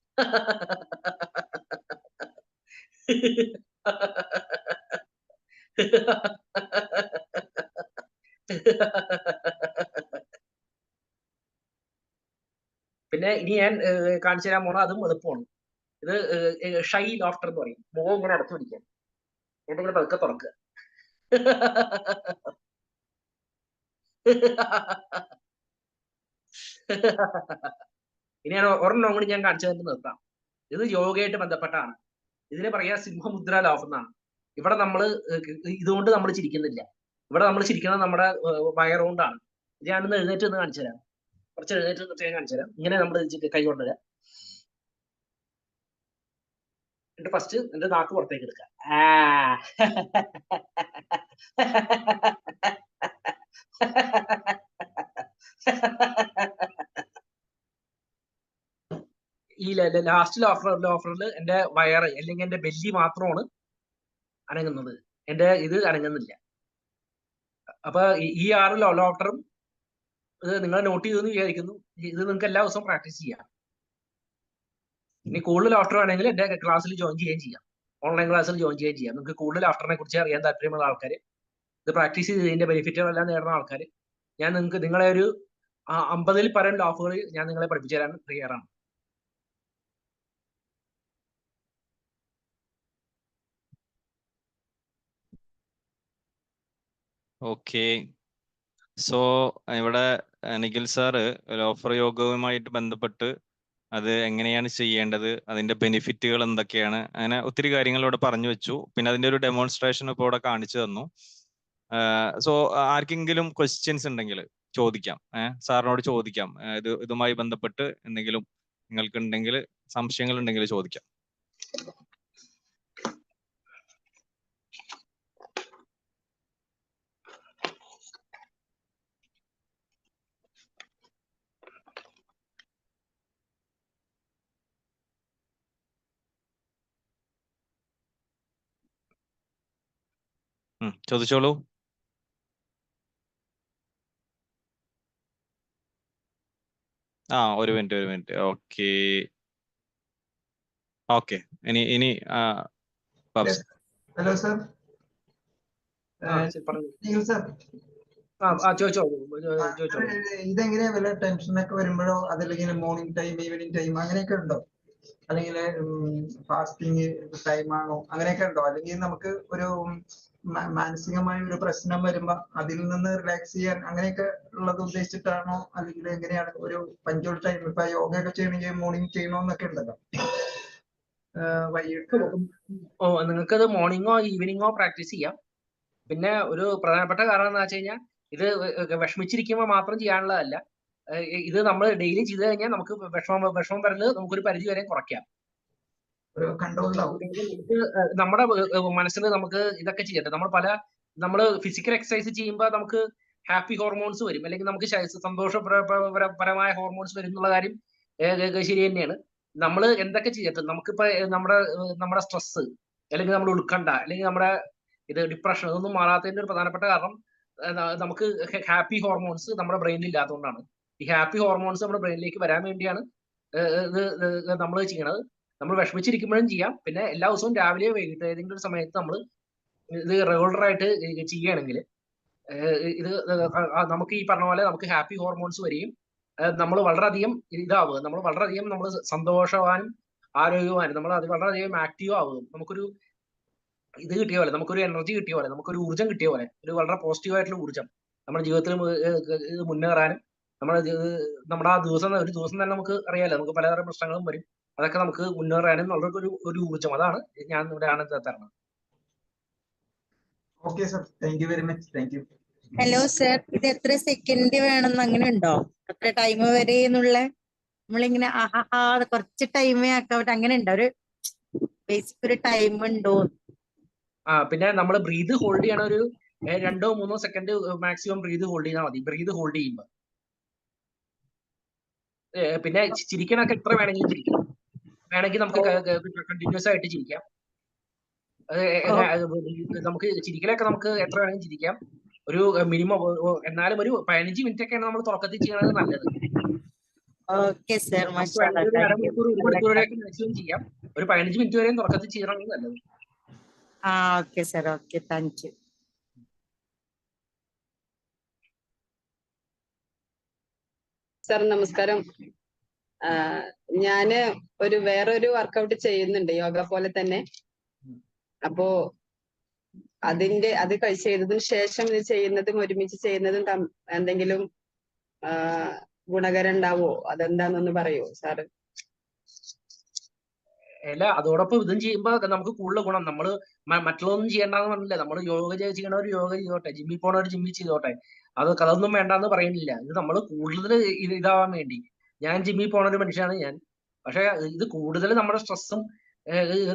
പിന്നെ ഇനി ഞാൻ കാണിച്ചു തരാൻ പോണ അതും എളുപ്പമാണ്. ഇത് ഷൈ ലാഫ്റ്റർ എന്ന് പറയും. മുഖം ഇങ്ങനെ അടച്ചു പിടിക്കാൻ, എന്നിട്ട് ഇങ്ങനെ പതുക്കെ തുറക്കുക. ഇനി ഞാൻ ഒരെണ്ണം കൂടി ഞാൻ കാണിച്ചു തന്നിട്ട് നിർത്താം. ഇത് യോഗയായിട്ട് ബന്ധപ്പെട്ടാണ്. ഇതിനെ പറയാ സിംഹമുദ്ര ലാഫ് എന്നാണ്. ഇവിടെ ഇതുകൊണ്ട് നമ്മൾ ചിരിക്കുന്നില്ല. ഇവിടെ നമ്മൾ ചിരിക്കുന്നത് നമ്മുടെ വയറുകൊണ്ടാണ്. ഞാനൊന്ന് എഴുന്നേറ്റ് ഒന്ന് കാണിച്ചു തരാം. കുറച്ച് എഴുന്നേറ്റ് ഞാൻ കാണിച്ചു തരാം. ഇങ്ങനെ നമ്മൾ കൈ കൊണ്ടുവരാം, എന്നിട്ട് ഫസ്റ്റ് എന്റെ നാക്ക് പുറത്തേക്ക് എടുക്കുക. ഈ ലാസ്റ്റ് ലാഫറിൽ എന്റെ വയറ് അല്ലെങ്കിൽ എന്റെ ബെല്ലി മാത്രമാണ് അനങ്ങുന്നത്. എന്റെ ഇത് അനങ്ങുന്നില്ല. അപ്പൊ ഈ 6 ലാഫ്റ്ററും ഇത് നിങ്ങൾ നോട്ട് ചെയ്തെന്ന് വിചാരിക്കുന്നു. ഇത് നിങ്ങൾക്ക് എല്ലാ ദിവസവും പ്രാക്ടീസ് ചെയ്യാം. ഇനി കൂടുതൽ ലാഫ്റ്റർ വേണമെങ്കിൽ എന്റെ ക്ലാസ്സിൽ ജോയിൻ ചെയ്യുകയും ചെയ്യാം. ഓൺലൈൻ ക്ലാസ്സിൽ ജോയിൻ ചെയ്യുകയും ചെയ്യാം. നിങ്ങൾക്ക് കൂടുതൽ ലാഫ്റ്ററിനെ കുറിച്ച് അറിയാൻ താല്പര്യമുള്ള ആൾക്കാർ, ഇത് പ്രാക്ടീസ് ചെയ്തതിന്റെ ബെനിഫിറ്റുകളെല്ലാം നേടുന്ന ആൾക്കാർ, ഞാൻ നിങ്ങളെ ഒരു 50-ൽ പരം ലാഫുകൾ ഞാൻ നിങ്ങളെ പഠിപ്പിച്ചു തരാൻ തയ്യാറാണ്. ഓക്കെ. സോ ഇവിടെ നിഖിൽ സാറ് ലോഫർ യോഗവുമായിട്ട് ബന്ധപ്പെട്ട് അത് എങ്ങനെയാണ് ചെയ്യേണ്ടത്, അതിന്റെ ബെനിഫിറ്റുകൾ എന്തൊക്കെയാണ്, അങ്ങനെ ഒത്തിരി കാര്യങ്ങൾ ഇവിടെ പറഞ്ഞു വെച്ചു. പിന്നെ അതിന്റെ ഒരു ഡെമോൺസ്ട്രേഷൻ ഇപ്പോൾ ഇവിടെ കാണിച്ചു തന്നു. സോ ആർക്കെങ്കിലും ക്വസ്റ്റ്യൻസ് ഉണ്ടെങ്കിൽ ചോദിക്കാം, സാറിനോട് ചോദിക്കാം. ഇതുമായി ബന്ധപ്പെട്ട് എന്തെങ്കിലും നിങ്ങൾക്ക് ഉണ്ടെങ്കിൽ, സംശയങ്ങൾ ഉണ്ടെങ്കിൽ ചോദിക്കാം. ചോദിച്ചോളൂ. ഒരു മിനിറ്റ്. ഓക്കെ. ഇനി ഹലോ സർ. സർ ചോദിച്ചോളൂ. ഇതെങ്ങനെയാ വല്ല ടെൻഷനൊക്കെ വരുമ്പോഴോ അതല്ലെങ്കിൽ മോർണിംഗ് ടൈം ഈവനിങ് ടൈം അങ്ങനെയൊക്കെ ഉണ്ടോ? അല്ലെങ്കിൽ ഫാസ്റ്റിംഗ് ടൈമാണോ അങ്ങനെയൊക്കെ ഉണ്ടോ? അല്ലെങ്കിൽ നമുക്ക് ഒരു മാനസികമായ ഒരു പ്രശ്നം വരുമ്പോ അതിൽ നിന്ന് റിലാക്സ് ചെയ്യാൻ അങ്ങനെയൊക്കെ ഉള്ളത് ഉദ്ദേശിച്ചിട്ടാണോ? അല്ലെങ്കിൽ എങ്ങനെയാണ് ഒരു പഞ്ചുവൽ ടൈം? ഇപ്പൊ യോഗ ഒക്കെ ചെയ്യണമെങ്കിൽ മോർണിംഗ് ചെയ്യണോന്നൊക്കെ ഉണ്ടല്ലോ. വൈകിട്ട് നിങ്ങൾക്കത് മോർണിംഗോ ഈവനിങ്ങോ പ്രാക്ടീസ് ചെയ്യാം. പിന്നെ ഒരു പ്രധാനപ്പെട്ട കാരണം എന്ന് വെച്ച് കഴിഞ്ഞാൽ ഇത് വിഷമിച്ചിരിക്കുമ്പോൾ മാത്രം ചെയ്യാനുള്ളതല്ല. ഇത് നമ്മൾ ഡെയിലി ചെയ്ത് കഴിഞ്ഞാൽ നമുക്ക് വിഷമം വരല് നമുക്കൊരു പരിധി വരെ കുറയ്ക്കാം. നമ്മുടെ മനസ്സിൽ നമുക്ക് ഇതൊക്കെ ചെയ്യട്ടെ. നമ്മൾ ഫിസിക്കൽ എക്സസൈസ് ചെയ്യുമ്പോൾ നമുക്ക് ഹാപ്പി ഹോർമോൺസ് വരും, അല്ലെങ്കിൽ നമുക്ക് സന്തോഷപരമായ ഹോർമോൺസ് വരും എന്നുള്ള കാര്യം ശരി തന്നെയാണ്. നമ്മൾ എന്തൊക്കെ ചെയ്യട്ടെ, നമുക്കിപ്പോ നമ്മുടെ സ്ട്രെസ് അല്ലെങ്കിൽ നമ്മുടെ ഉത്കണ്ഠ അല്ലെങ്കിൽ നമ്മുടെ ഡിപ്രഷൻ ഇതൊന്നും മാറാത്തതിന്റെ ഒരു പ്രധാനപ്പെട്ട കാരണം നമുക്ക് ഹാപ്പി ഹോർമോൺസ് നമ്മുടെ ബ്രെയിനിൽ ഇല്ലാത്തതുകൊണ്ടാണ്. ഈ ഹാപ്പി ഹോർമോൺസ് നമ്മുടെ ബ്രെയിനിലേക്ക് വരാൻ വേണ്ടിയാണ് നമ്മൾ ചെയ്യണത്. നമ്മൾ വിഷമിച്ചിരിക്കുമ്പോഴും ചെയ്യാം. പിന്നെ എല്ലാ ദിവസവും രാവിലെ വൈകിട്ട് ഏതെങ്കിലും ഒരു സമയത്ത് നമ്മൾ ഇത് റെഗുലർ ആയിട്ട് ചെയ്യുകയാണെങ്കിൽ ഇത് നമുക്ക് ഈ പറഞ്ഞ പോലെ നമുക്ക് ഹാപ്പി ഹോർമോൺസ് വരികയും നമ്മൾ വളരെയധികം നമ്മൾ വളരെയധികം നമ്മൾ സന്തോഷവാനും ആരോഗ്യവാനും നമ്മൾ അത് വളരെയധികം ആക്റ്റീവ് ആവുകയും നമുക്കൊരു ഇത് കിട്ടിയ പോലെ, നമുക്കൊരു എനർജി കിട്ടിയ പോലെ, നമുക്കൊരു ഊർജ്ജം കിട്ടിയ പോലെ, ഒരു വളരെ പോസിറ്റീവ് ആയിട്ടുള്ള ഊർജ്ജം നമ്മുടെ ജീവിതത്തിൽ മുന്നേറാനും നമ്മുടെ ആ ഒരു ദിവസം തന്നെ നമുക്ക് അറിയാലോ, നമുക്ക് പലതരം പ്രശ്നങ്ങളും വരും, അതൊക്കെ നമുക്ക് മുന്നേറാനും വളരെ ഒരു ഊർജ്ജം. അതാണ് ഞാൻ ഇവിടെ തരണം. Okay sir, thank you very much. Thank you. Hello sir, ഇത് എത്ര സെക്കൻഡ് വേണമെന്ന് അങ്ങനെ ഉണ്ടോ? എത്ര ടൈം വരെ എന്നുള്ള നമ്മളിങ്ങനെ കുറച്ച് ടൈമേ ആക്കാൻ അങ്ങനെ ഉണ്ടോ? ഒരു ബേസിക് ഒരു ടൈം ഉണ്ടോ? പിന്നെ നമ്മൾ ബ്രീത് ഹോൾഡ് ചെയ്യണ ഒരു 2-3 സെക്കൻഡ് മാക്സിമം ബ്രീത് ഹോൾഡ് ചെയ്താൽ മതി. ബ്രീത് ഹോൾഡ് ചെയ്യുമ്പോൾ പിന്നെ ചിരിക്കണൊക്കെ എത്ര വേണമെങ്കിലും ചിരിക്കാം. വേണമെങ്കിൽ നമുക്ക് കണ്ടിന്യൂസ് ആയിട്ട് ചിരിക്കാം. നമുക്ക് ചിരിക്കലൊക്കെ നമുക്ക് എത്ര വേണമെങ്കിലും ചിരിക്കാം. ഒരു മിനിമം എന്നാലും ഒരു 15 മിനിറ്റ് ഒക്കെയാണ് നമ്മൾ തുടക്കത്തിൽ ചെയ്യണത് നല്ലത്. അരമണിക്കൂറൊക്കെ മാക്സിമം ചെയ്യാം. ഒരു 15 മിനിറ്റ് വരെയും തുടക്കത്തിൽ ചെയ്യണമെങ്കിൽ നല്ലത്. Okay sir, okay, thank you. Sir നമസ്കാരം. ഞാന് വേറൊരു വർക്കൗട്ട് ചെയ്യുന്നുണ്ട് യോഗ പോലെ തന്നെ. അപ്പോ അത് ചെയ്തതിനു ശേഷം ഇത് ചെയ്യുന്നതും ഒരുമിച്ച് ചെയ്യുന്നതും എന്തെങ്കിലും ഗുണകരം ഉണ്ടാവോ? അതെന്താന്നൊന്ന് പറയോ സാറ്? അല്ല, അതോടൊപ്പം ഇതും ചെയ്യുമ്പോ നമുക്ക് കൂടുതൽ ഗുണം. നമ്മള് മറ്റുള്ളതൊന്നും ചെയ്യണ്ടെന്ന് പറഞ്ഞില്ല. നമ്മൾ യോഗ ചെയ്യണവർ യോഗ ചെയ്തോട്ടെ, ജിമ്മിൽ പോണവർ ജിമ്മിൽ ചെയ്തോട്ടെ, അതൊന്നും വേണ്ടെന്ന് പറയുന്നില്ല. ഇത് നമ്മൾ കൂടുതൽ ഇതാവാൻ വേണ്ടി. ഞാൻ ജിമ്മിൽ പോണ ഒരു മനുഷ്യനാണ് ഞാൻ. പക്ഷെ ഇത് കൂടുതൽ നമ്മുടെ സ്ട്രെസ്സും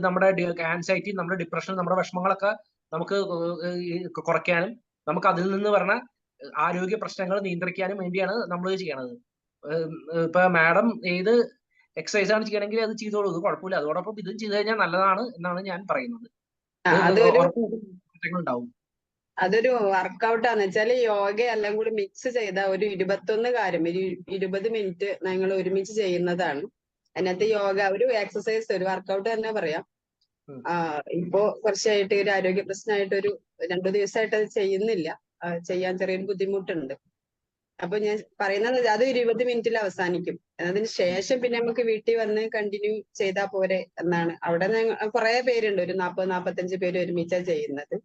നമ്മുടെ ആൻസൈറ്റി, നമ്മുടെ ഡിപ്രഷൻ, നമ്മുടെ വിഷമങ്ങളൊക്കെ നമുക്ക് കുറയ്ക്കാനും നമുക്ക് അതിൽ നിന്ന് പറഞ്ഞ ആരോഗ്യ പ്രശ്നങ്ങൾ നിയന്ത്രിക്കാനും വേണ്ടിയാണ് നമ്മൾ ചെയ്യണത്. ഇപ്പൊ മാഡം ഏത് എക്സസൈസ് ആണ് ചെയ്യണമെങ്കിൽ അത് ചെയ്തോളൂ, ഇത് കുഴപ്പമില്ല. അതോടൊപ്പം ഇതും ചെയ്ത് കഴിഞ്ഞാൽ നല്ലതാണ് എന്നാണ് ഞാൻ പറയുന്നത്. ഉണ്ടാവും. അതൊരു വർക്കൗട്ടാന്ന് വെച്ചാല് യോഗ എല്ലാം കൂടി മിക്സ് ചെയ്ത ഒരു 21 കാര്യം 20 മിനിറ്റ് ഞങ്ങൾ ഒരുമിച്ച് ചെയ്യുന്നതാണ്. അതിനകത്ത് യോഗ ഒരു എക്സസൈസ്, ഒരു വർക്കൗട്ട് തന്നെ പറയാം. ഇപ്പോ കുറച്ചായിട്ട് ഒരു ആരോഗ്യ പ്രശ്നമായിട്ട് 2 ദിവസമായിട്ട് അത് ചെയ്യുന്നില്ല. ചെയ്യാൻ ചെറിയൊരു ബുദ്ധിമുട്ടുണ്ട്. അപ്പൊ ഞാൻ പറയുന്നത് അത് 20 മിനിറ്റിൽ അവസാനിക്കും. അതിന് ശേഷം പിന്നെ നമുക്ക് വീട്ടിൽ വന്ന് കണ്ടിന്യൂ ചെയ്താൽ പോരെ എന്നാണ്. അവിടെ കുറെ പേരുണ്ട്, ഒരു 40-45 പേര് ഒരുമിച്ചാണ് ചെയ്യുന്നത്.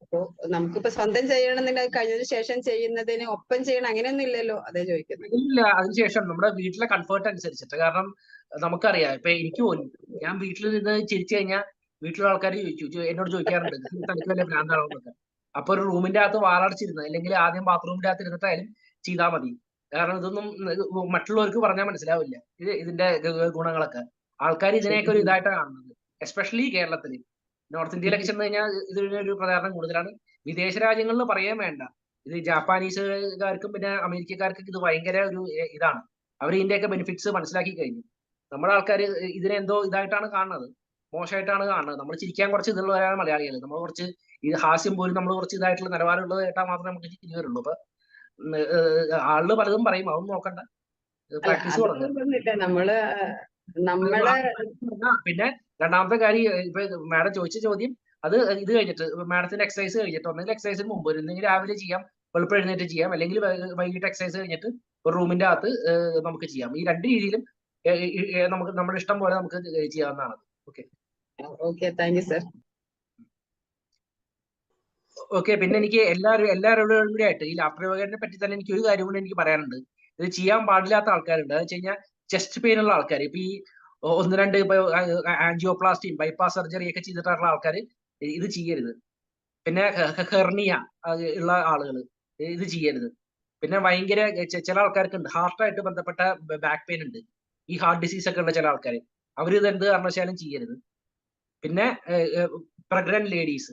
അപ്പൊ നമുക്കിപ്പോ സ്വന്തം ചെയ്യണമെന്നുണ്ടെങ്കിൽ കഴിഞ്ഞതിന് ശേഷം ചെയ്യുന്നതിന് ഒപ്പം ചെയ്യണം അങ്ങനെയൊന്നും ഇല്ലല്ലോ? അതേ ചോദിക്കുന്നത്. ഇല്ല, അതിനുശേഷം നമ്മുടെ വീട്ടിലെ കംഫർട്ട് അനുസരിച്ചിട്ട്. കാരണം നമുക്കറിയാം, ഇപ്പൊ എനിക്ക് പോലും ഞാൻ വീട്ടിൽ നിന്ന് ചിരിച്ചു കഴിഞ്ഞാൽ വീട്ടിലെ ആൾക്കാർ എന്നോട് ചോദിക്കാറുണ്ട് തനിക്ക് വല്ല ഭ്രാന്താണോ എന്നൊക്കെ. അപ്പൊ ഒരു റൂമിന്റെ അകത്ത് വാളടച്ചിരുന്ന് അല്ലെങ്കിൽ ആദ്യം ബാത്റൂമിന്റെ അകത്ത് ഇരുന്നിട്ടായാലും ചെയ്താൽ മതി. കാരണം ഇതൊന്നും മറ്റുള്ളവർക്ക് പറഞ്ഞാൽ മനസ്സിലാവില്ല ഇതിന്റെ ഗുണങ്ങളൊക്കെ. ആൾക്കാർ ഇതിനെയൊക്കെ ഒരു ഇതായിട്ടാണ് കാണുന്നത്. എസ്പെഷ്യലി കേരളത്തില്. നോർത്ത് ഇന്ത്യയിലൊക്കെ ചെന്ന് കഴിഞ്ഞാൽ ഇതിനൊരു പ്രചാരണം കൂടുതലാണ്. വിദേശ രാജ്യങ്ങളിൽ പറയാൻ വേണ്ട. ഇത് ജാപ്പാനീസുകാർക്കും പിന്നെ അമേരിക്കക്കാർക്കും ഇത് ഭയങ്കര ഒരു ഇതാണ്. അവർ ഇതിന്റെയൊക്കെ ബെനിഫിറ്റ്സ് മനസ്സിലാക്കി കഴിഞ്ഞു. നമ്മുടെ ആൾക്കാർ ഇതിനെന്തോ ഇതായിട്ടാണ് കാണുന്നത്, മോശമായിട്ടാണ് കാണുന്നത്. നമ്മൾ ചിരിക്കാൻ കുറച്ച് ഇതുള്ളവരാണ് മലയാളികൾ. നമ്മൾ കുറച്ച് ഹാസ്യം പോലും നമ്മൾ കുറച്ച് ഇതായിട്ടുള്ള നിലവാരമുള്ളത് കേട്ടാൽ മാത്രമേ നമുക്ക് ചിരി വരുള്ളൂ. അപ്പൊ ആളുകൾ പലതും പറയും, അതൊന്നും നോക്കണ്ട, പ്രാക്ടീസ് നമ്മള് പിന്നെ രണ്ടാമത്തെ കാര്യം, ഇപ്പൊ മാഡം ചോദിച്ച ചോദ്യം, അത് ഇത് കഴിഞ്ഞിട്ട് മാഡത്തിന്റെ എക്സസൈസ് കഴിഞ്ഞിട്ട് ഒന്നെങ്കിൽ എക്സസൈസിന് മുമ്പ് ഒന്നെങ്കിൽ രാവിലെ ചെയ്യാം, വെളുപ്പം എഴുന്നേറ്റ് ചെയ്യാം, അല്ലെങ്കിൽ വൈകിട്ട് എക്സസൈസ് കഴിഞ്ഞിട്ട് ഒരു റൂമിന്റെ അകത്ത് നമുക്ക് ചെയ്യാം. ഈ രണ്ട് രീതിയിലും നമുക്ക് നമ്മുടെ ഇഷ്ടം പോലെ നമുക്ക് ചെയ്യാവുന്നതാണ്. Okay okay, thank you sir. Okay, പിന്നെ എനിക്ക് എല്ലാവരോടും കൂടി ആയിട്ട് ഈ ലാഫ്റ്റർ യോഗയെ പറ്റി തന്നെ എനിക്ക് ഒരു കാര്യം കൂടി എനിക്ക് പറയാനുണ്ട്. ഇത് ചെയ്യാൻ പാടില്ലാത്ത ആൾക്കാരുണ്ട്. അത് വെച്ച് കഴിഞ്ഞാൽ ചെസ്റ്റ് പെയിൻ ഉള്ള ആൾക്കാർ, ഇപ്പൊ ഈ 1-2 ഇപ്പൊ ആൻജിയോപ്ലാസ്റ്റിയും ബൈപ്പാസ് സർജറി ഒക്കെ ചെയ്തിട്ടുള്ള ആൾക്കാർ ഇത് ചെയ്യരുത്. പിന്നെ ഹെർണിയ ഉള്ള ആളുകൾ ഇത് ചെയ്യരുത്. പിന്നെ ഭയങ്കര ചില ആൾക്കാർക്ക് ഉണ്ട് ഹാർട്ടായിട്ട് ബന്ധപ്പെട്ട ബാക്ക് പെയിൻ ഉണ്ട്. ഈ ഹാർട്ട് ഡിസീസ് ഒക്കെ ഉള്ള ചില ആൾക്കാർ, അവർ ഇത് എന്ത് കാരണവശാലും ചെയ്യരുത്. പിന്നെ പ്രഗ്നന്റ് ലേഡീസ്,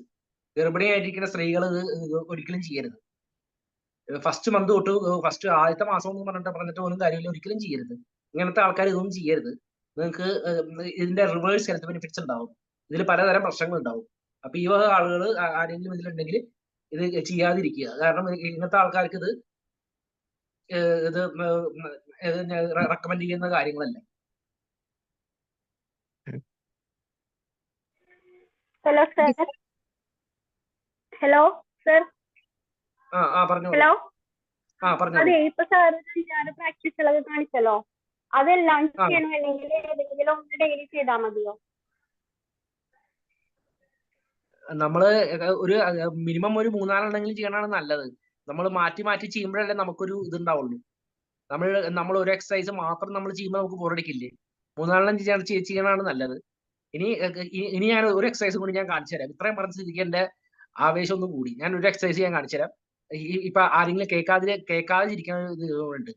ഗർഭിണിയായിരിക്കുന്ന സ്ത്രീകൾ ഇത് ഒരിക്കലും ചെയ്യരുത്. ഫസ്റ്റ് മന്ത് തൊട്ട് ഫസ്റ്റ് ആദ്യത്തെ മാസം എന്ന് പറഞ്ഞിട്ട് പോലും കാര്യമില്ല, ഒരിക്കലും ചെയ്യരുത്. ഇങ്ങനത്തെ ആൾക്കാർ ഇതൊന്നും ചെയ്യരുത്. നിങ്ങൾക്ക് ഇതിന്റെ റിവേഴ്സ് ഹെൽത്ത് ബെനിഫിറ്റ്സ് ഉണ്ടാവും. ഇതിൽ പലതരം പ്രശ്നങ്ങൾ ഉണ്ടാവും. അപ്പൊ ഈ വക ആളുകൾ ആരെങ്കിലും ഇതിലുണ്ടെങ്കിൽ ഇത് ചെയ്യാതിരിക്കുക. കാരണം ഇങ്ങനത്തെ ആൾക്കാർക്ക് ഇത് റെക്കമെൻഡ് ചെയ്യുന്ന കാര്യങ്ങളല്ല. Hello sir. Hello sir. പറഞ്ഞു. ഹലോ. പറഞ്ഞു. അതെ, ഇപ്പൊ സാർ പ്രാക്ടീസ് ഉള്ളത് കാണിച്ചല്ലോ, അതെല്ലാം ചെയ്യണോ അല്ലെങ്കിൽ ഏതെങ്കിലും ഒന്ന് ഡെയിലി ചെയ്താൽ മതിയോ? നമ്മള് ഒരു മിനിമം ഒരു 3-4 ചെയ്യണതാണ് നല്ലത്. നമ്മൾ മാറ്റി മാറ്റി ചെയ്യുമ്പോഴല്ലേ നമുക്കൊരു ഇതുണ്ടാവുള്ളൂ. നമ്മൾ ഒരു എക്സസൈസ് മാത്രം നമ്മൾ ചെയ്യുമ്പോൾ നമുക്ക് ബോറടിക്കില്ലേ? 3-4 ചെയ്യണതാണ് നല്ലത്. ഇനി ഞാൻ ഒരു എക്സസൈസ് കൂടി ഞാൻ കാണിച്ചു തരാം. ഇത്രയും പറഞ്ഞ സ്ഥിതിക്ക് എന്റെ ആവേശം ഒന്നും കൂടി. ഞാൻ ഒരു എക്സസൈസ് ഞാൻ കാണിച്ചു തരാം. ഇപ്പൊ ആരെങ്കിലും കേൾക്കാതിരിക്കുന്നുണ്ട്,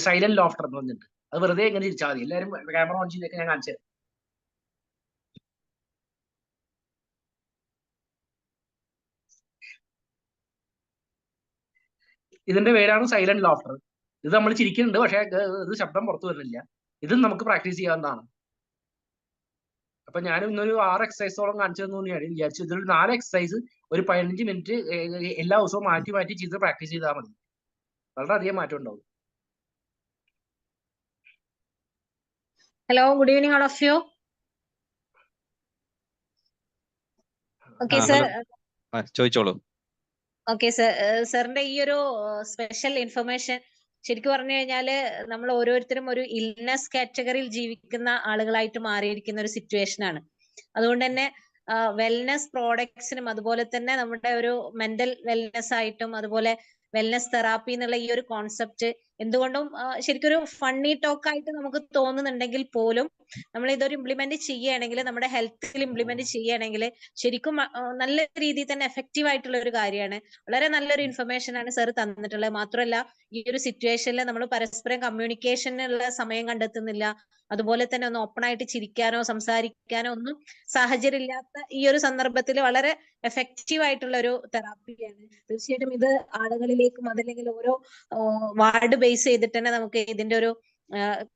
സൈലന്റ് ലോഫ്റ്റർ എന്ന് പറഞ്ഞിട്ട്. അത് വെറുതെ എങ്ങനെ തിരിച്ചാൽ മതി. എല്ലാവരും ക്യാമറ ഓൺ ചെയ്തൊക്കെ ഞാൻ കാണിച്ചു തരാം. ഇതിന്റെ പേരാണ് സൈലന്റ് ലോഫ്റ്റർ. ഇത് നമ്മൾ ചിരിക്കുന്നുണ്ട്, പക്ഷെ ഇത് ശബ്ദം പുറത്തു വരുന്നില്ല. ഇതും നമുക്ക് പ്രാക്ടീസ് ചെയ്യാവുന്നതാണ്. അപ്പൊ ഞാൻ ഇന്നൊരു 6 എക്സസൈസോളം കാണിച്ചു തന്നു ഞാൻ വിചാരിച്ചു. ഇതിൽ 4 എക്സസൈസ് ഒരു 15 മിനിറ്റ് എല്ലാ ദിവസവും മാറ്റി മാറ്റി ചെയ്ത് പ്രാക്ടീസ് ചെയ്താൽ മതി. വളരെയധികം മാറ്റം ഉണ്ടാവും. Hello, good evening all of you. Okay, sir. ചോദിച്ചോളൂ. ഓക്കെ സർ, സാറിന്റെ ഈ ഒരു സ്പെഷ്യൽ ഇൻഫർമേഷൻ ശരിക്കും പറഞ്ഞു കഴിഞ്ഞാല് നമ്മൾ ഓരോരുത്തരും ഒരു ഇൽനെസ് കാറ്റഗറിയിൽ ജീവിക്കുന്ന ആളുകളായിട്ട് മാറിയിരിക്കുന്ന ഒരു സിറ്റുവേഷൻ ആണ്. അതുകൊണ്ട് തന്നെ വെൽനെസ് പ്രോഡക്ട്സിനും അതുപോലെ തന്നെ നമ്മുടെ ഒരു മെന്റൽ വെൽനെസ് ആയിട്ടും അതുപോലെ വെൽനെസ് തെറാപ്പി എന്നുള്ള ഈ ഒരു കോൺസെപ്റ്റ് എന്തുകൊണ്ടും ശരിക്കും ഒരു ഫണ്ണി ടോക്ക് ആയിട്ട് നമുക്ക് തോന്നുന്നുണ്ടെങ്കിൽ പോലും നമ്മൾ ഇതൊരു ഇംപ്ലിമെന്റ് ചെയ്യുകയാണെങ്കിൽ, നമ്മുടെ ഹെൽത്തിൽ ഇംപ്ലിമെന്റ് ചെയ്യുകയാണെങ്കിൽ ശരിക്കും നല്ല രീതിയിൽ തന്നെ എഫക്റ്റീവ് ആയിട്ടുള്ള ഒരു കാര്യമാണ്. വളരെ നല്ലൊരു ഇൻഫർമേഷൻ ആണ് സാർ തന്നിട്ടുള്ളത്. മാത്രമല്ല ഈ ഒരു സിറ്റുവേഷനിൽ നമ്മൾ പരസ്പരം കമ്മ്യൂണിക്കേഷനുള്ള സമയം കണ്ടെത്തുന്നില്ല. അതുപോലെ തന്നെ ഒന്ന് ഓപ്പൺ ആയിട്ട് ചിരിക്കാനോ സംസാരിക്കാനോ ഒന്നും സാഹചര്യം ഇല്ലാത്ത ഈ ഒരു സന്ദർഭത്തിൽ വളരെ എഫക്റ്റീവ് ആയിട്ടുള്ള ഒരു തെറാപ്പിയാണ്. തീർച്ചയായിട്ടും ഇത് ആളുകളിലേക്കും അതല്ലെങ്കിൽ ഓരോ വാർഡ് ബേസ് ചെയ്തിട്ട് തന്നെ നമുക്ക് ഇതിന്റെ ഒരു